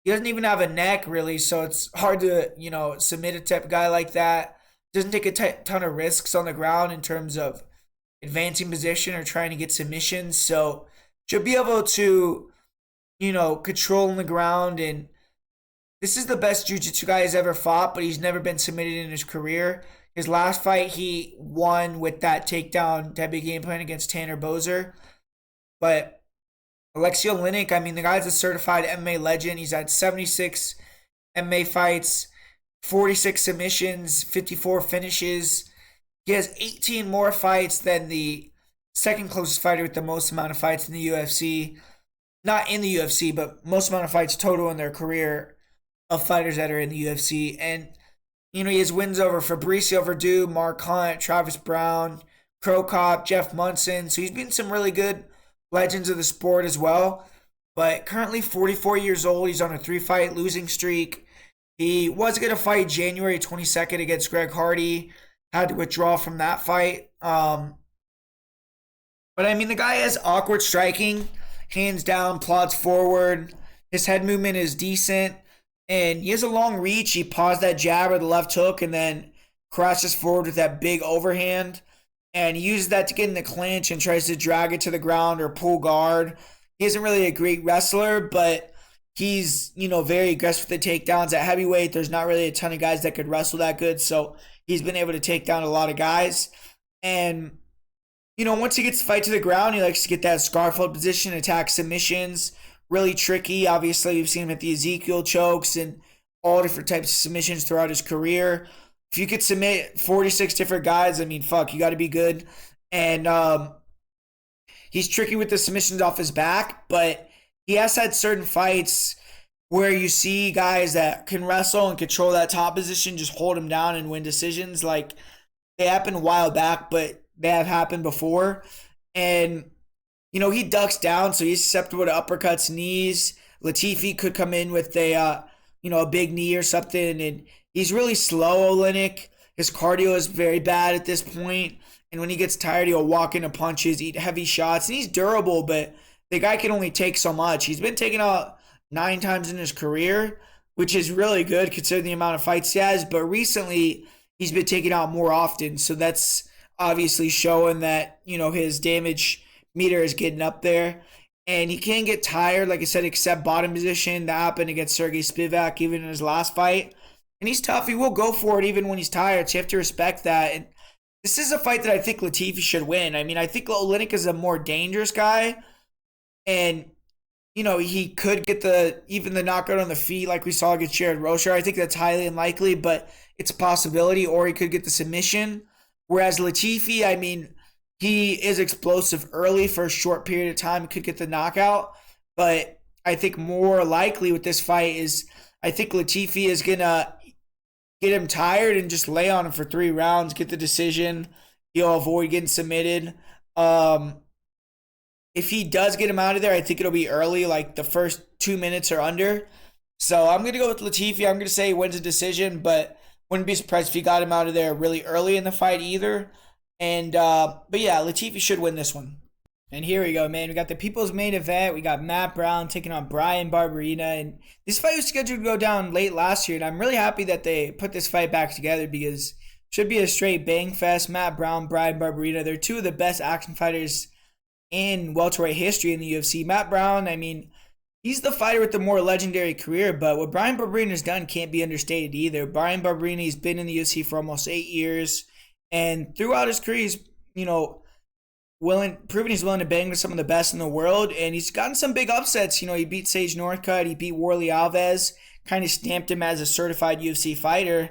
He doesn't even have a neck, really, so it's hard to, submit a type of guy like that. Doesn't take a ton of risks on the ground in terms of advancing position or trying to get submissions. So should be able to, control on the ground. And this is the best jiu-jitsu guy he's ever fought, but he's never been submitted in his career. His last fight, he won with that takedown type of game plan against Tanner Boser. But Aleksei Oleinik, I mean, the guy's a certified MMA legend. He's had 76 MMA fights, 46 submissions, 54 finishes. He has 18 more fights than the second closest fighter with the most amount of fights in the UFC. Not in the UFC, but most amount of fights total in their career of fighters that are in the UFC. And, he has wins over Fabricio Verdú, Mark Hunt, Travis Brown, Crow Cop, Jeff Munson. So he's been some really good legends of the sport as well. But currently 44 years old. He's on a 3-fight losing streak. He was going to fight January 22nd against Greg Hardy. Had to withdraw from that fight. But the guy has awkward striking. Hands down, plods forward. His head movement is decent. And he has a long reach. He paused that jab or the left hook and then crosses forward with that big overhand. And he uses that to get in the clinch and tries to drag it to the ground or pull guard. He isn't really a great wrestler, but he's, very aggressive with the takedowns. At heavyweight, there's not really a ton of guys that could wrestle that good. So he's been able to take down a lot of guys. And once he gets the fight to the ground, he likes to get that scarfold position, attack submissions. Really tricky. Obviously, we've seen him at the Ezekiel chokes and all different types of submissions throughout his career. If you could submit 46 different guys, you got to be good. And he's tricky with the submissions off his back, but he has had certain fights where you see guys that can wrestle and control that top position, just hold him down and win decisions. Like, they happened a while back, but they have happened before. And, he ducks down, so he's susceptible to uppercuts, knees. Latifi could come in with a big knee or something. And he's really slow, Oleinik. His cardio is very bad at this point. And when he gets tired, he'll walk into punches, eat heavy shots. And he's durable, but the guy can only take so much. He's been taken out 9 times in his career, which is really good considering the amount of fights he has. But recently, he's been taken out more often. So that's obviously showing that, his damage meter is getting up there. And he can get tired, like I said, except bottom position. That happened against Sergey Spivak even in his last fight. And he's tough. He will go for it even when he's tired. So you have to respect that. And this is a fight that I think Latifi should win. I think Oleinik is a more dangerous guy. And, he could get the knockout on the feet like we saw against Jared Rocha. I think that's highly unlikely, but it's a possibility. Or he could get the submission. Whereas Latifi, he is explosive early for a short period of time, could get the knockout. But I think more likely with this fight is I think Latifi is going to get him tired and just lay on him for 3 rounds, get the decision. He'll avoid getting submitted. If he does get him out of there, I think it'll be early, like the first 2 minutes or under. So I'm going to go with Latifi. I'm going to say he wins a decision, but wouldn't be surprised if he got him out of there really early in the fight either. And but yeah, Latifi should win this one. And here we go, man. We got the people's main event. We got Matt Brown taking on Bryan Barberena. And this fight was scheduled to go down late last year. And I'm really happy that they put this fight back together because it should be a straight bang fest. Matt Brown, Bryan Barberena. They're 2 of the best action fighters in welterweight history in the UFC. Matt Brown, he's the fighter with the more legendary career. But what Bryan Barberena's done can't be understated either. Bryan Barberena, he's been in the UFC for almost 8 years. And throughout his career, he's, proven he's willing to bang with some of the best in the world. And he's gotten some big upsets. He beat Sage Northcutt. He beat Warley Alves. Kind of stamped him as a certified UFC fighter.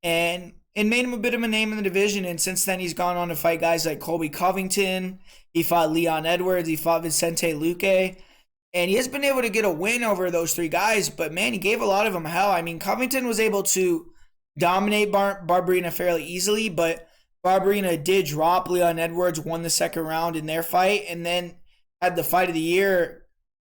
And it made him a bit of a name in the division. And since then, he's gone on to fight guys like Colby Covington. He fought Leon Edwards. He fought Vicente Luque. And he has been able to get a win over those 3 guys. But, man, he gave a lot of them hell. Covington was able to dominate Barberena fairly easily. But Barberena did drop Leon Edwards, won the second round in their fight, and then had the fight of the year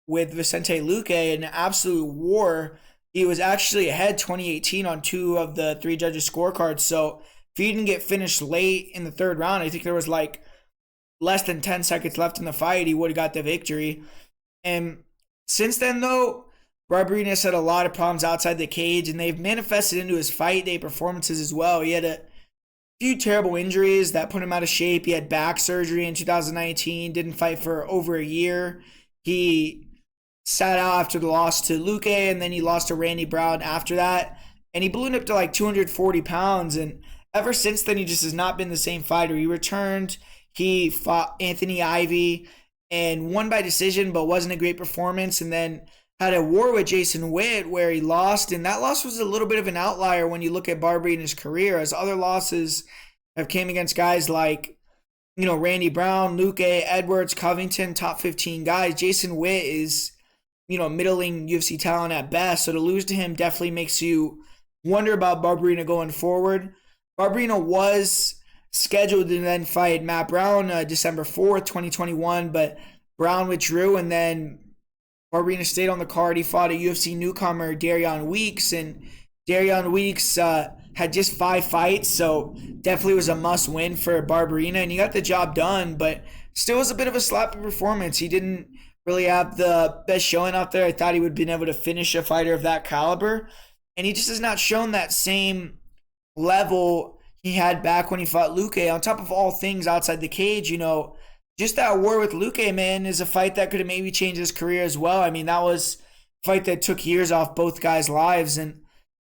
with Vicente Luque in an absolute war. He was actually ahead 2018 on 2 of the 3 judges' scorecards. So if he didn't get finished late in the 3rd round, I think there was less than 10 seconds left in the fight, he would have got the victory. And since then, though, Barberena's had a lot of problems outside the cage, and they've manifested into his fight day performances as well. He had a few terrible injuries that put him out of shape. He had back surgery in 2019, didn't fight for over a year. He sat out after the loss to Luque, and then he lost to Randy Brown after that. And he ballooned up to 240 pounds. And ever since then, he just has not been the same fighter. He returned. He fought Anthony Ivy and won by decision, but wasn't a great performance. And then had a war with Jason Witt where he lost. And that loss was a little bit of an outlier when you look at Barberena's career, as other losses have came against guys like, Randy Brown, Luke, Edwards, Covington, top 15 guys. Jason Witt is, middling UFC talent at best. So to lose to him definitely makes you wonder about Barberena going forward. Barberena was scheduled to then fight Matt Brown December 4th, 2021, but Brown withdrew, and then Barberena stayed on the card. He fought a UFC newcomer, Darian Weeks, and Darian Weeks had just 5 fights, so definitely was a must-win for Barberena, and he got the job done, but still was a bit of a sloppy performance. He didn't really have the best showing out there. I thought he would have been able to finish a fighter of that caliber, and he just has not shown that same level he had back when he fought Luque. On top of all things outside the cage, just that war with Luque, man, is a fight that could have maybe changed his career as well. I mean, that was a fight that took years off both guys' lives, and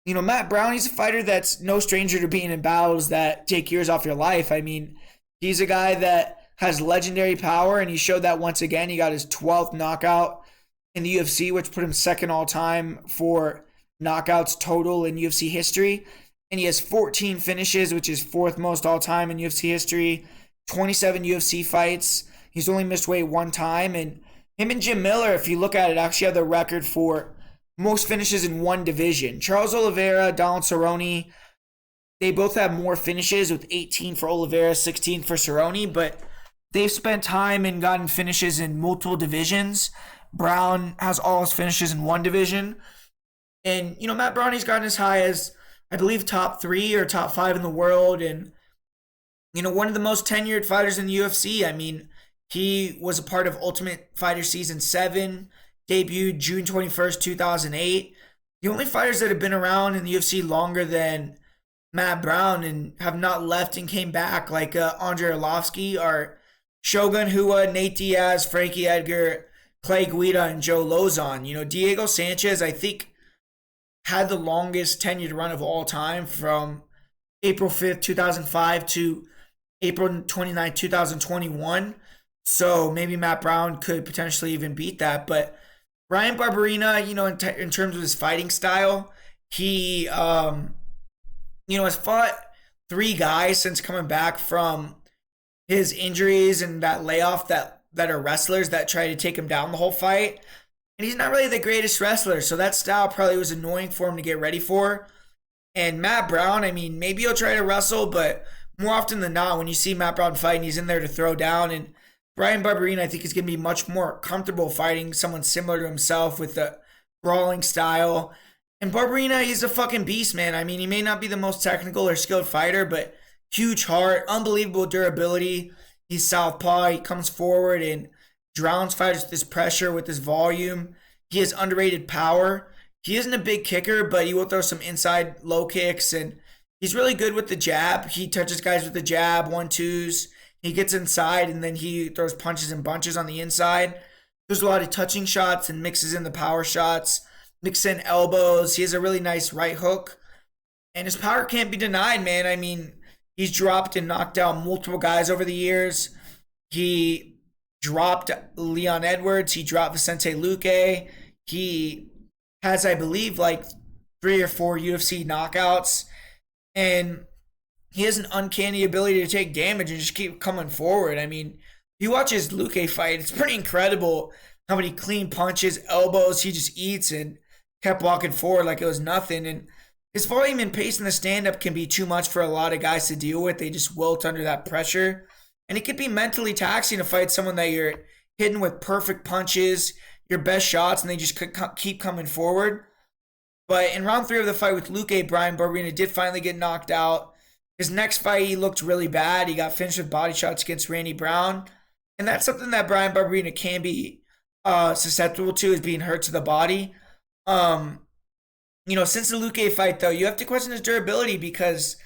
Matt Brown, he's a fighter that's no stranger to being in battles that take years off your life. I mean, he's a guy that has legendary power, and he showed that once again. He got his 12th knockout in the UFC, which put him second all-time for knockouts total in UFC history. And he has 14 finishes, which is 4th most all-time in UFC history, 27 UFC fights. He's only missed weight 1 time. And him and Jim Miller, if you look at it, actually have the record for most finishes in one division. Charles Oliveira, Donald Cerrone, they both have more finishes with 18 for Oliveira, 16 for Cerrone, but they've spent time and gotten finishes in multiple divisions. Brown has all his finishes in one division. And, Matt Brown, he's gotten as high as, I believe, top 3 or top 5 in the world. And, one of the most tenured fighters in the UFC. I mean, he was a part of Ultimate Fighter Season 7, debuted June 21st, 2008. The only fighters that have been around in the UFC longer than Matt Brown and have not left and came back, like Andrei Arlovsky, are Shogun Rua, Nate Diaz, Frankie Edgar, Clay Guida, and Joe Lozon. Diego Sanchez, I think, had the longest tenured run of all time from April 5th, 2005 to April 29th, 2021. So maybe Matt Brown could potentially even beat that. But Bryan Barberena, in terms of his fighting style, he, has fought 3 guys since coming back from his injuries and that layoff that are wrestlers that try to take him down the whole fight. And he's not really the greatest wrestler, so that style probably was annoying for him to get ready for. And Matt Brown, I mean, maybe he'll try to wrestle, but more often than not, when you see Matt Brown fighting, he's in there to throw down. And Bryan Barberena, I think, is going to be much more comfortable fighting someone similar to himself with the brawling style. And Barberena, he's a fucking beast, man. I mean, he may not be the most technical or skilled fighter, but huge heart, unbelievable durability. He's southpaw. He comes forward and drowns fighters with his pressure, with his volume. He has underrated power. He isn't a big kicker, but he will throw some inside low kicks, and he's really good with the jab. He touches guys with the jab, 1-2s. He gets inside, and then he throws punches and bunches on the inside. There's a lot of touching shots and mixes in the power shots, mixes in elbows. He has a really nice right hook. And his power can't be denied, man. I mean, he's dropped and knocked down multiple guys over the years. He dropped Leon Edwards. He dropped Vicente Luque. He has, I believe, like 3 or 4 UFC knockouts. And he has an uncanny ability to take damage and just keep coming forward. I mean, if you watch his Luque fight, it's pretty incredible how many clean punches, elbows he just eats, and kept walking forward like it was nothing. And his volume and pace in the stand-up can be too much for a lot of guys to deal with. They just wilt under that pressure. And it could be mentally taxing to fight someone that you're hitting with perfect punches, your best shots, and they just keep coming forward. But in round 3 of the fight with Luque, Bryan Barberena did finally get knocked out. His next fight, he looked really bad. He got finished with body shots against Randy Brown. And that's something that Bryan Barberena can be susceptible to, is being hurt to the body. Since the Luque fight, though, you have to question his durability, because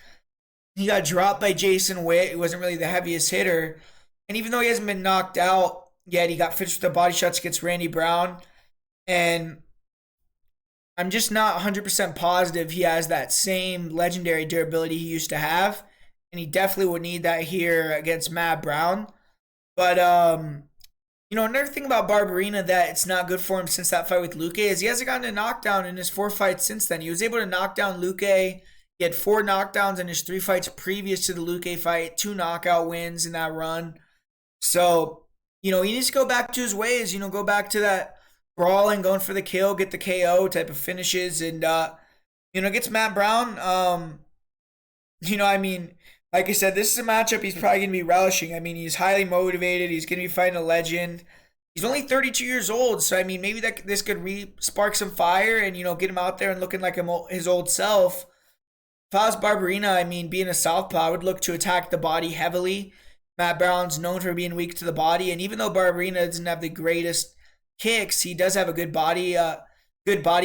he got dropped by Jason Witt, who wasn't really the heaviest hitter. And even though he hasn't been knocked out yet, he got finished with the body shots against Randy Brown. And I'm just not 100% positive he has that same legendary durability he used to have. And he definitely would need that here against Matt Brown. But, another thing about Barberena that it's not good for him since that fight with Luque is he hasn't gotten a knockdown in his 4 fights since then. He was able to knock down Luque He had 4 knockdowns in his 3 fights previous to the Luque fight, 2 knockout wins in that run. So, he needs to go back to his ways, go back to that brawling, going for the kill, get the KO type of finishes, and, gets Matt Brown. Like I said, this is a matchup he's probably going to be relishing. He's highly motivated. He's going to be fighting a legend. He's only 32 years old, so maybe this could spark some fire and get him out there and looking like his old self. If I was Barberena, being a southpaw, I would look to attack the body heavily. Matt Brown's known for being weak to the body, and even though Barberena doesn't have the greatest kicks, he does have a good body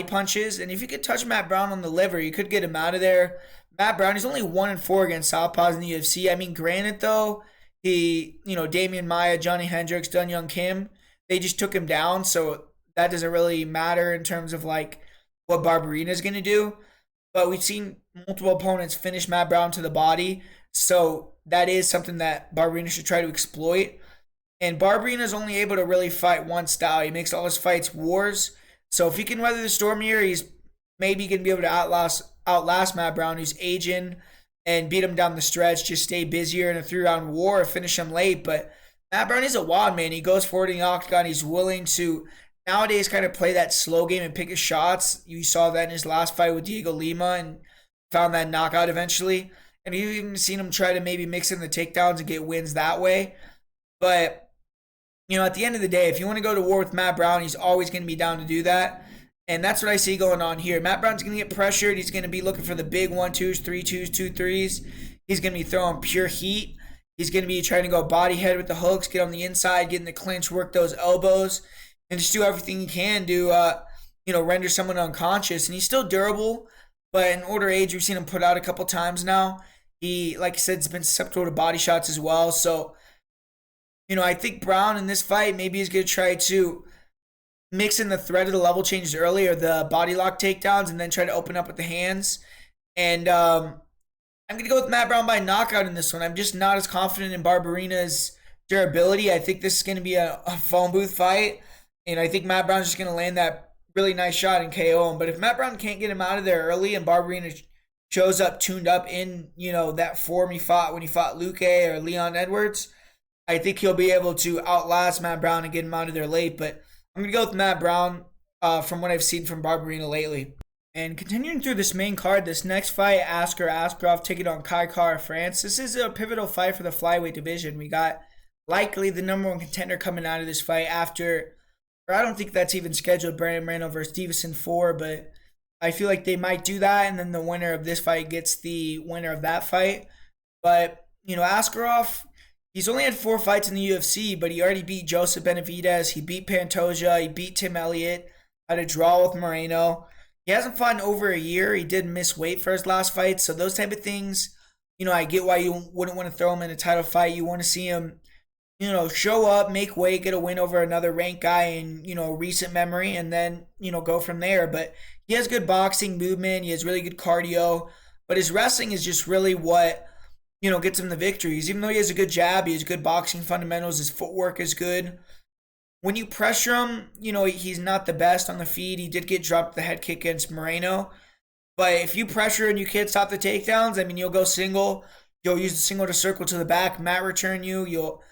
punches. And if you could touch Matt Brown on the liver, you could get him out of there. Matt Brown, he's only 1-4 against southpaws in the UFC. Granted though, Damian Maia, Johnny Hendricks, Dun Young Kim, they just took him down, so that doesn't really matter in terms of like what Barberena is going to do. But we've seen multiple opponents finish Matt Brown to the body, so that is something that Barberena should try to exploit. And Barberena is only able to really fight one style. He makes all his fights wars. So if he can weather the storm here, he's maybe going to be able to outlast Matt Brown, who's aging, and beat him down the stretch. Just stay busier in a 3-round war or finish him late. But Matt Brown is a wild man. He goes forward in the octagon. He's willing to nowadays kind of play that slow game and pick his shots. You saw that in his last fight with Diego Lima and found that knockout eventually. And you've even seen him try to maybe mix in the takedowns and get wins that way. But at the end of the day, if you want to go to war with Matt Brown, he's always going to be down to do that. And that's what I see going on here. Matt Brown's going to get pressured. He's going to be looking for the big 1-2s, 3-2s, 2-3s. He's going to be throwing pure heat. He's going to be trying to go body head with the hooks, get on the inside, get in the clinch, work those elbows, and just do everything he can to, render someone unconscious. And he's still durable, but in older age, we've seen him put out a couple times now. He, like I said, has been susceptible to body shots as well. So, I think Brown in this fight maybe is going to try to mix in the threat of the level changes earlier, the body lock takedowns, and then try to open up with the hands. And I'm going to go with Matt Brown by knockout in this one. I'm just not as confident in Barberena's durability. I think this is going to be a phone booth fight, and I think Matt Brown's just going to land that really nice shot and KO him. But if Matt Brown can't get him out of there early and Barberena shows up tuned up in, that form he fought when he fought Luque or Leon Edwards, I think he'll be able to outlast Matt Brown and get him out of there late. But I'm going to go with Matt Brown from what I've seen from Barberena lately. And continuing through this main card, this next fight, Askar Askarov taking on Kara France. This is a pivotal fight for the flyweight division. We got likely the number 1 contender coming out of this fight after, or I don't think that's even scheduled, Brandon Moreno versus Stevenson 4, but I feel like they might do that, and then the winner of this fight gets the winner of that fight. But, Askarov, he's only had 4 fights in the UFC, but he already beat Joseph Benavidez, he beat Pantoja, he beat Tim Elliott, had a draw with Moreno. He hasn't fought in over a year. He did miss weight for his last fight, so those type of things, I get why you wouldn't want to throw him in a title fight. You want to see him, show up, make weight, get a win over another ranked guy in, recent memory, and then, go from there. But he has good boxing movement. He has really good cardio, but his wrestling is just really what, gets him the victories. Even though he has a good jab, he has good boxing fundamentals. His footwork is good. When you pressure him, he's not the best on the feet. He did get dropped the head kick against Moreno. But if you pressure and you can't stop the takedowns, you'll go single. You'll use the single to circle to the back, mat return you. You'll,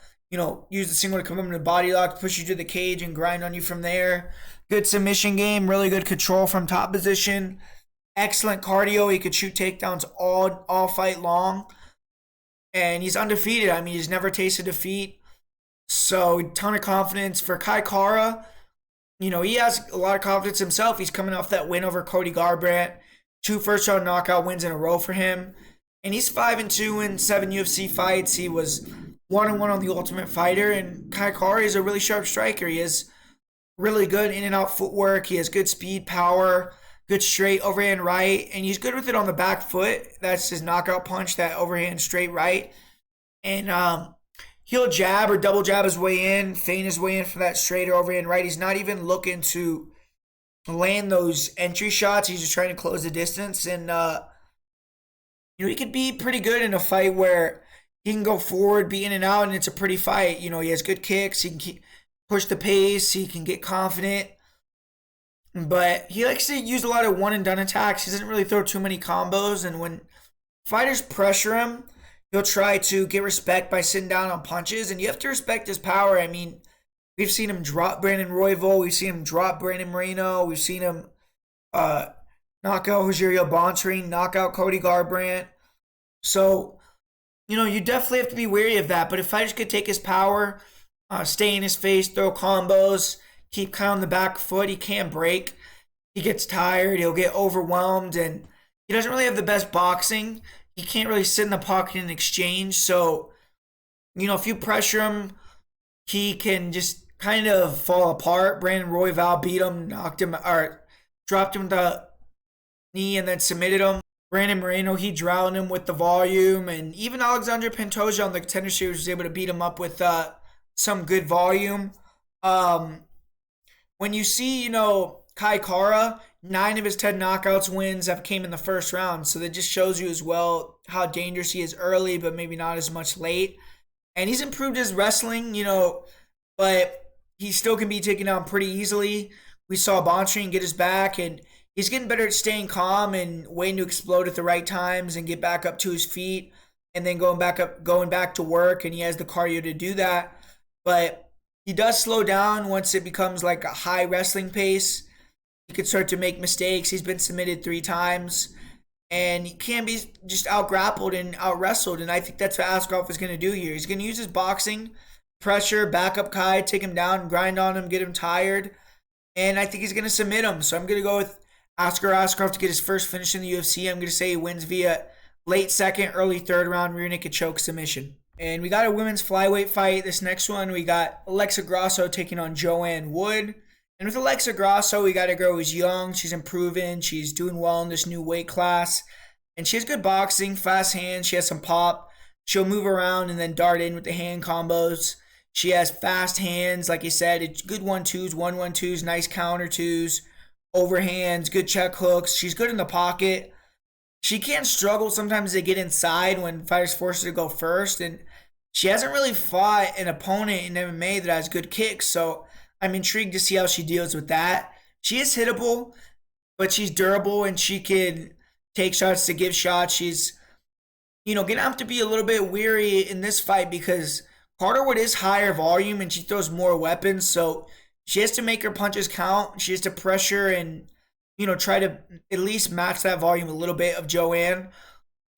use the single to come up in the body lock, push you to the cage and grind on you from there. Good submission game, really good control from top position. Excellent cardio. He could shoot takedowns all fight long. And he's undefeated. He's never tasted defeat. So, ton of confidence for Kara. He has a lot of confidence himself. He's coming off that win over Cody Garbrandt. 2 first-round knockout wins in a row for him. And he's 5-2 in 7 UFC fights. He was 1-1 on the Ultimate Fighter. And Kara is a really sharp striker. He has really good in-and-out footwork. He has good speed, power, good straight overhand right. And he's good with it on the back foot. That's his knockout punch, that overhand straight right. And he'll jab or double jab his way in, feint his way in for that straight or overhand right. He's not even looking to land those entry shots. He's just trying to close the distance. And, he could be pretty good in a fight where he can go forward, be in and out, and it's a pretty fight. He has good kicks. He can push the pace. He can get confident. but he likes to use a lot of one and done attacks. He doesn't really throw too many combos, and when fighters pressure him, he'll try to get respect by sitting down on punches, and you have to respect his power. I mean, we've seen him drop Brandon Royval, we've seen him drop Brandon Moreno, we've seen him knock out Rogerio Bontorin, knock out Cody Garbrandt. So, you definitely have to be wary of that. But if fighters could take his power, stay in his face, throw combos, keep kind of on the back foot, he can't break. He gets tired, he'll get overwhelmed, and he doesn't really have the best boxing. He can't really sit in the pocket and exchange. So, if you pressure him, he can just kind of fall apart. Brandon Royval beat him, knocked him, or dropped him to the knee and then submitted him. Brandon Moreno, he drowned him with the volume. And even Alexandre Pantoja on the Contender Series was able to beat him up with some good volume. When you see, Kai Kara, 9 of his 10 knockouts wins have came in the first round. So that just shows you as well how dangerous he is early, but maybe not as much late. And he's improved his wrestling, but he still can be taken down pretty easily. We saw Bontorin get his back, and he's getting better at staying calm and waiting to explode at the right times and get back up to his feet, and then going back to work. And he has the cardio to do that. But he does slow down once it becomes like a high wrestling pace. He could start to make mistakes. He's been submitted 3 times, and he can be just out-grappled and out-wrestled. And I think that's what Askarov is going to do here. He's going to use his boxing, pressure, back up Kai, take him down, grind on him, get him tired. And I think he's going to submit him. So I'm going to go with Askar Askarov to get his first finish in the UFC. I'm going to say he wins via late second, early third round rear naked choke submission. And we got a women's flyweight fight. This next one, we got Alexa Grasso taking on Joanne Wood. And with Alexa Grasso, we got a girl who's young. She's improving. She's doing well in this new weight class. And she has good boxing, fast hands. She has some pop. She'll move around and then dart in with the hand combos. She has fast hands, like I said. It's good 1-2s, 1-1-2s, nice counter 2s, overhands, good check hooks. She's good in the pocket. She can struggle sometimes to get inside when fighters force her to go first. And she hasn't really fought an opponent in MMA that has good kicks. So I'm intrigued to see how she deals with that. She is hittable, but she's durable and she can take shots to give shots. She's, going to have to be a little bit weary in this fight because Carter Wood is higher volume and she throws more weapons. So she has to make her punches count. She has to pressure and, try to at least match that volume a little bit of Joanne.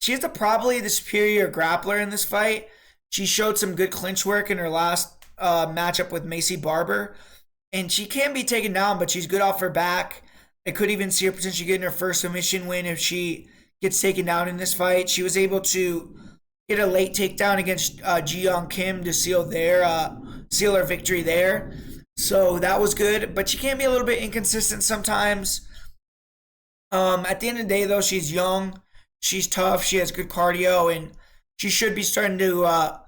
She is probably the superior grappler in this fight. She showed some good clinch work in her last matchup with Macy Barber. And she can be taken down, but she's good off her back. I could even see her potentially getting her first submission win if she gets taken down in this fight. She was able to get a late takedown against Ji-Young Kim to seal her victory there. So that was good, but she can be a little bit inconsistent sometimes. At the end of the day, though, she's young, she's tough, she has good cardio, and she should be starting to,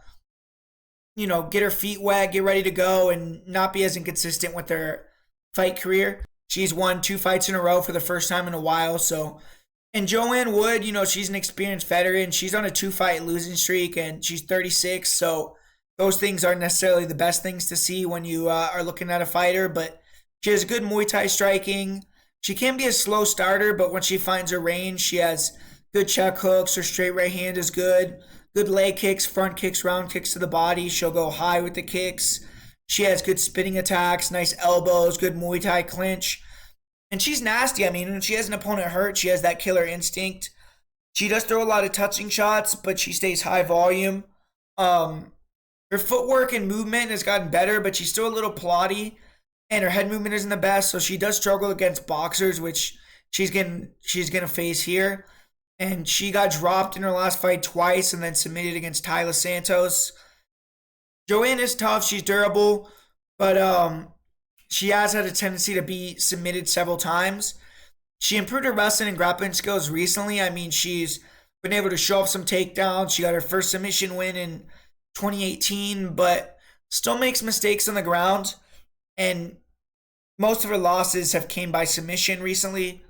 get her feet wet, get ready to go, and not be as inconsistent with her fight career. She's won 2 fights in a row for the first time in a while, so. And Joanne Wood, she's an experienced veteran. She's on a 2-fight losing streak, and she's 36, so those things aren't necessarily the best things to see when you are looking at a fighter, but she has good Muay Thai striking. She can be a slow starter, but when she finds her range, she has good check hooks. Her straight right hand is good. Good leg kicks, front kicks, round kicks to the body. She'll go high with the kicks. She has good spinning attacks, nice elbows, good Muay Thai clinch. And she's nasty. I mean, when she has an opponent hurt, she has that killer instinct. She does throw a lot of touching shots, but she stays high volume. Her footwork and movement has gotten better, but she's still a little plotty. And her head movement isn't the best, so she does struggle against boxers, which she's gonna face here. And she got dropped in her last fight twice and then submitted against Tyler Santos. Joanne is tough, she's durable, but she has had a tendency to be submitted several times. She improved her wrestling and grappling skills recently. I mean, she's been able to show off some takedowns. She got her first submission win in 2018, but still makes mistakes on the ground. And most of her losses have came by submission recently.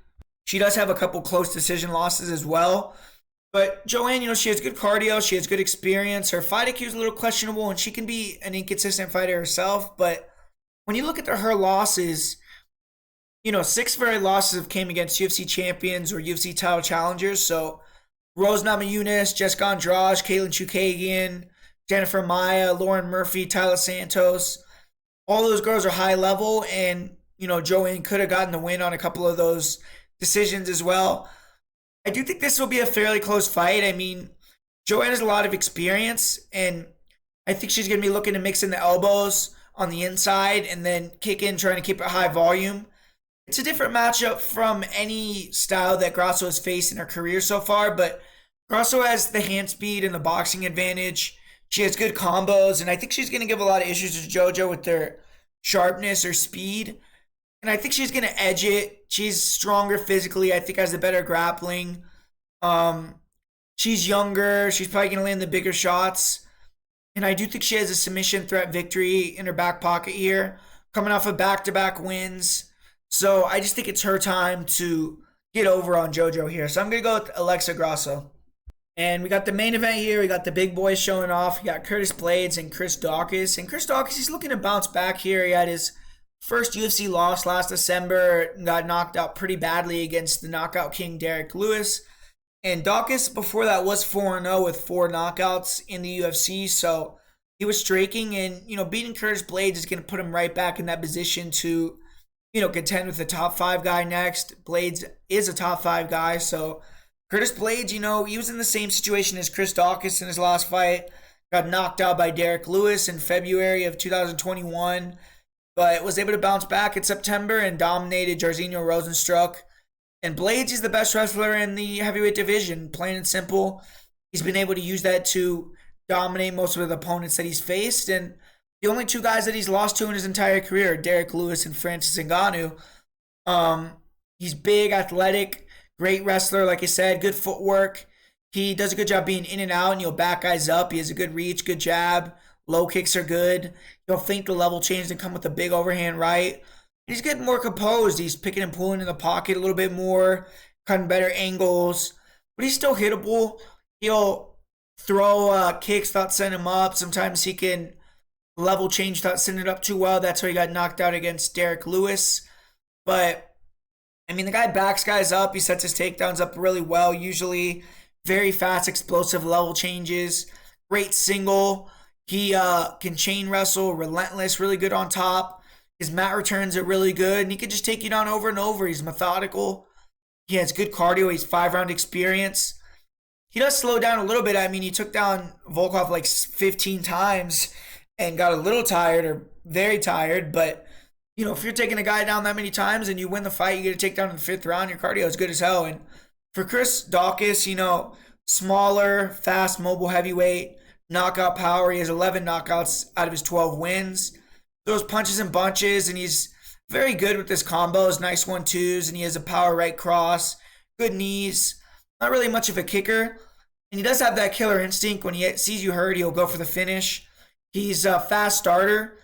She does have a couple close decision losses as well. But Joanne, she has good cardio. She has good experience. Her fight IQ is a little questionable, and she can be an inconsistent fighter herself. But when you look at her losses, 6 of her losses have came against UFC champions or UFC title challengers. So Rose Namajunas, Jessica Andrade, Caitlin Chukagian, Jennifer Maia, Lauren Murphy, Tyler Santos. All those girls are high level, and Joanne could have gotten the win on a couple of those decisions as well. I do think this will be a fairly close fight. I mean, Joanne has a lot of experience, and I think she's going to be looking to mix in the elbows on the inside and then kick in, trying to keep it high volume. It's a different matchup from any style that Grasso has faced in her career so far, but Grasso has the hand speed and the boxing advantage. She has good combos, and I think she's going to give a lot of issues to JoJo with their sharpness or speed. And I think she's going to edge it. She's stronger physically. I think has the better grappling. She's younger. She's probably going to land the bigger shots. And I do think she has a submission threat victory in her back pocket here, coming off of back-to-back wins. So I just think it's her time to get over on JoJo here. So I'm going to go with Alexa Grasso. And we got the main event here. We got the big boys showing off. We got Curtis Blaydes and Chris Daukaus. And Chris Daukaus, he's looking to bounce back here. He had his first UFC loss last December and got knocked out pretty badly against the knockout king Derek Lewis. And Daukaus, before that, was 4-0 with 4 knockouts in the UFC. So he was streaking. And, beating Curtis Blaydes is going to put him right back in that position to contend with the top 5 guy next. Blaydes is a top 5 guy. So Curtis Blaydes, he was in the same situation as Chris Daukaus in his last fight. Got knocked out by Derek Lewis in February of 2021. But was able to bounce back in September and dominated Jairzinho Rosenstruck. And Blaydes is the best wrestler in the heavyweight division, plain and simple. He's been able to use that to dominate most of the opponents that he's faced. And the only 2 guys that he's lost to in his entire career are Derek Lewis and Francis Ngannou. He's big, athletic, great wrestler, like I said, good footwork. He does a good job being in and out, and he'll back guys up. He has a good reach, good jab. Low kicks are good. He'll feint the level change and come with a big overhand right. He's getting more composed. He's picking and pulling in the pocket a little bit more, cutting better angles. But he's still hittable. He'll throw kicks without sending him up. Sometimes he can level change without sending it up too well. That's how he got knocked out against Derek Lewis. But, the guy backs guys up. He sets his takedowns up really well, usually. Very fast, explosive level changes. Great single. He can chain wrestle, relentless, really good on top. His mat returns are really good, and he can just take you down over and over. He's methodical. He has good cardio. He's 5-round experience. He does slow down a little bit. He took down Volkov like 15 times and got a little tired or very tired. But, if you're taking a guy down that many times and you win the fight, you get a takedown in the 5th round, your cardio is good as hell. And for Chris Daukaus, smaller, fast, mobile heavyweight, knockout power. He has 11 knockouts out of his 12 wins. Throws punches and bunches, and he's very good with his combos, nice 1-2s, and he has a power right cross, good knees. Not really much of a kicker, and he does have that killer instinct. When he sees you hurt, he'll go for the finish. He's a fast starter.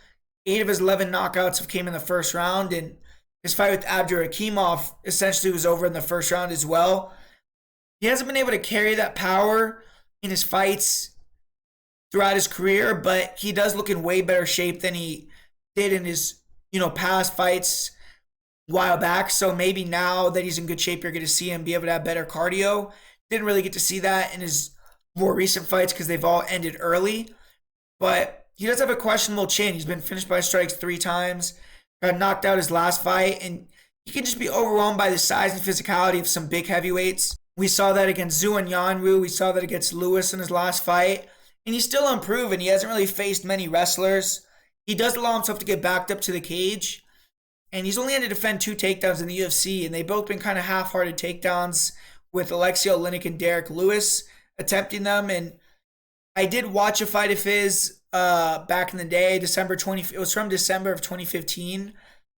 8 of his 11 knockouts have came in the 1st round, and his fight with Abdurakhimov essentially was over in the 1st round as well. He hasn't been able to carry that power in his fights throughout his career, but he does look in way better shape than he did in his, past fights a while back. So maybe now that he's in good shape, you're going to see him be able to have better cardio. Didn't really get to see that in his more recent fights because they've all ended early. But he does have a questionable chin. He's been finished by strikes 3 times. Got knocked out his last fight. And he can just be overwhelmed by the size and physicality of some big heavyweights. We saw that against Zhu and Yanru. We saw that against Lewis in his last fight. And he's still unproven. He hasn't really faced many wrestlers. He does allow himself to get backed up to the cage. And he's only had to defend 2 takedowns in the UFC. And they've both been kind of half-hearted takedowns with Aleksei Oleinik and Derek Lewis attempting them. And I did watch a fight of his back in the day, it was from December of 2015.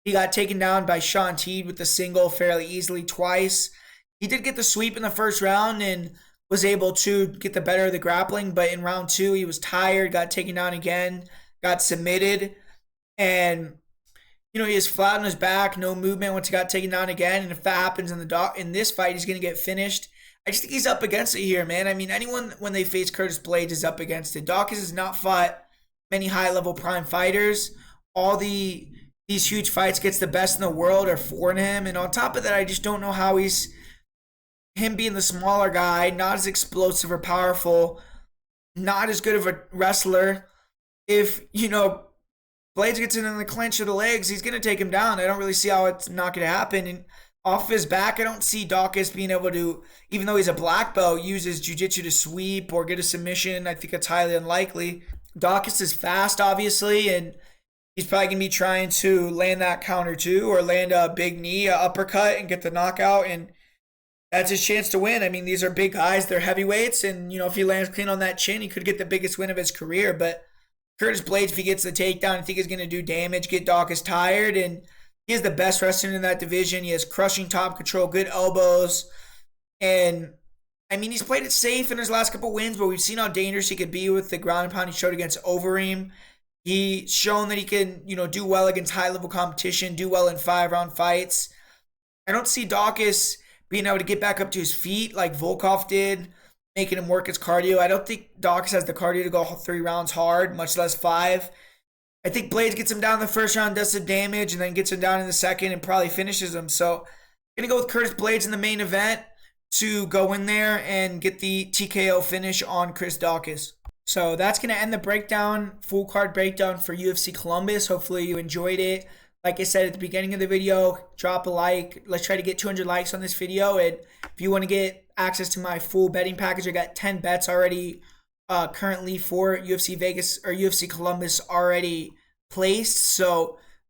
He got taken down by Sean Teed with the single fairly easily twice. He did get the sweep in the 1st round and was able to get the better of the grappling. But in round 2, he was tired, got taken down again. Got submitted, and he is flat on his back, no movement once he got taken down again. And if that happens in this fight, he's going to get finished. I just think he's up against it here, man. Anyone when they face Curtis Blaydes is up against it. Daukaus has not fought many high-level prime fighters. All the these huge fights, gets the best in the world are for him. And on top of that, I just don't know how him being the smaller guy, not as explosive or powerful, not as good of a wrestler. If, Blaydes gets in the clinch of the legs, he's going to take him down. I don't really see how it's not going to happen. And off his back, I don't see Daukaus being able to, even though he's a black belt, use his jiu-jitsu to sweep or get a submission. I think it's highly unlikely. Daukaus is fast, obviously, and he's probably going to be trying to land that counter too, or land a big knee, a uppercut, and get the knockout. And that's his chance to win. I mean, these are big guys. They're heavyweights. And, if he lands clean on that chin, he could get the biggest win of his career. But Curtis Blaydes, if he gets the takedown, I think he's going to do damage, get Daukaus tired. And he is the best wrestler in that division. He has crushing top control, good elbows. And, I mean, he's played it safe in his last couple wins, but we've seen how dangerous he could be with the ground and pound he showed against Overeem. He's shown that he can, do well against high-level competition, do well in 5-round fights. I don't see Daukaus being able to get back up to his feet like Volkov did, making him work his cardio. I don't think Daukaus has the cardio to go 3 rounds hard, much less 5. I think Blaydes gets him down in the first round, does some damage, and then gets him down in the second and probably finishes him. So I'm going to go with Curtis Blaydes in the main event to go in there and get the TKO finish on Chris Daukaus. So that's going to end the breakdown, full card breakdown for UFC Columbus. Hopefully you enjoyed it. Like I said at the beginning of the video, drop a like. Let's try to get 200 likes on this video. And if you want to get access to my full betting package, I got 10 bets already currently for UFC Vegas or UFC Columbus already placed. So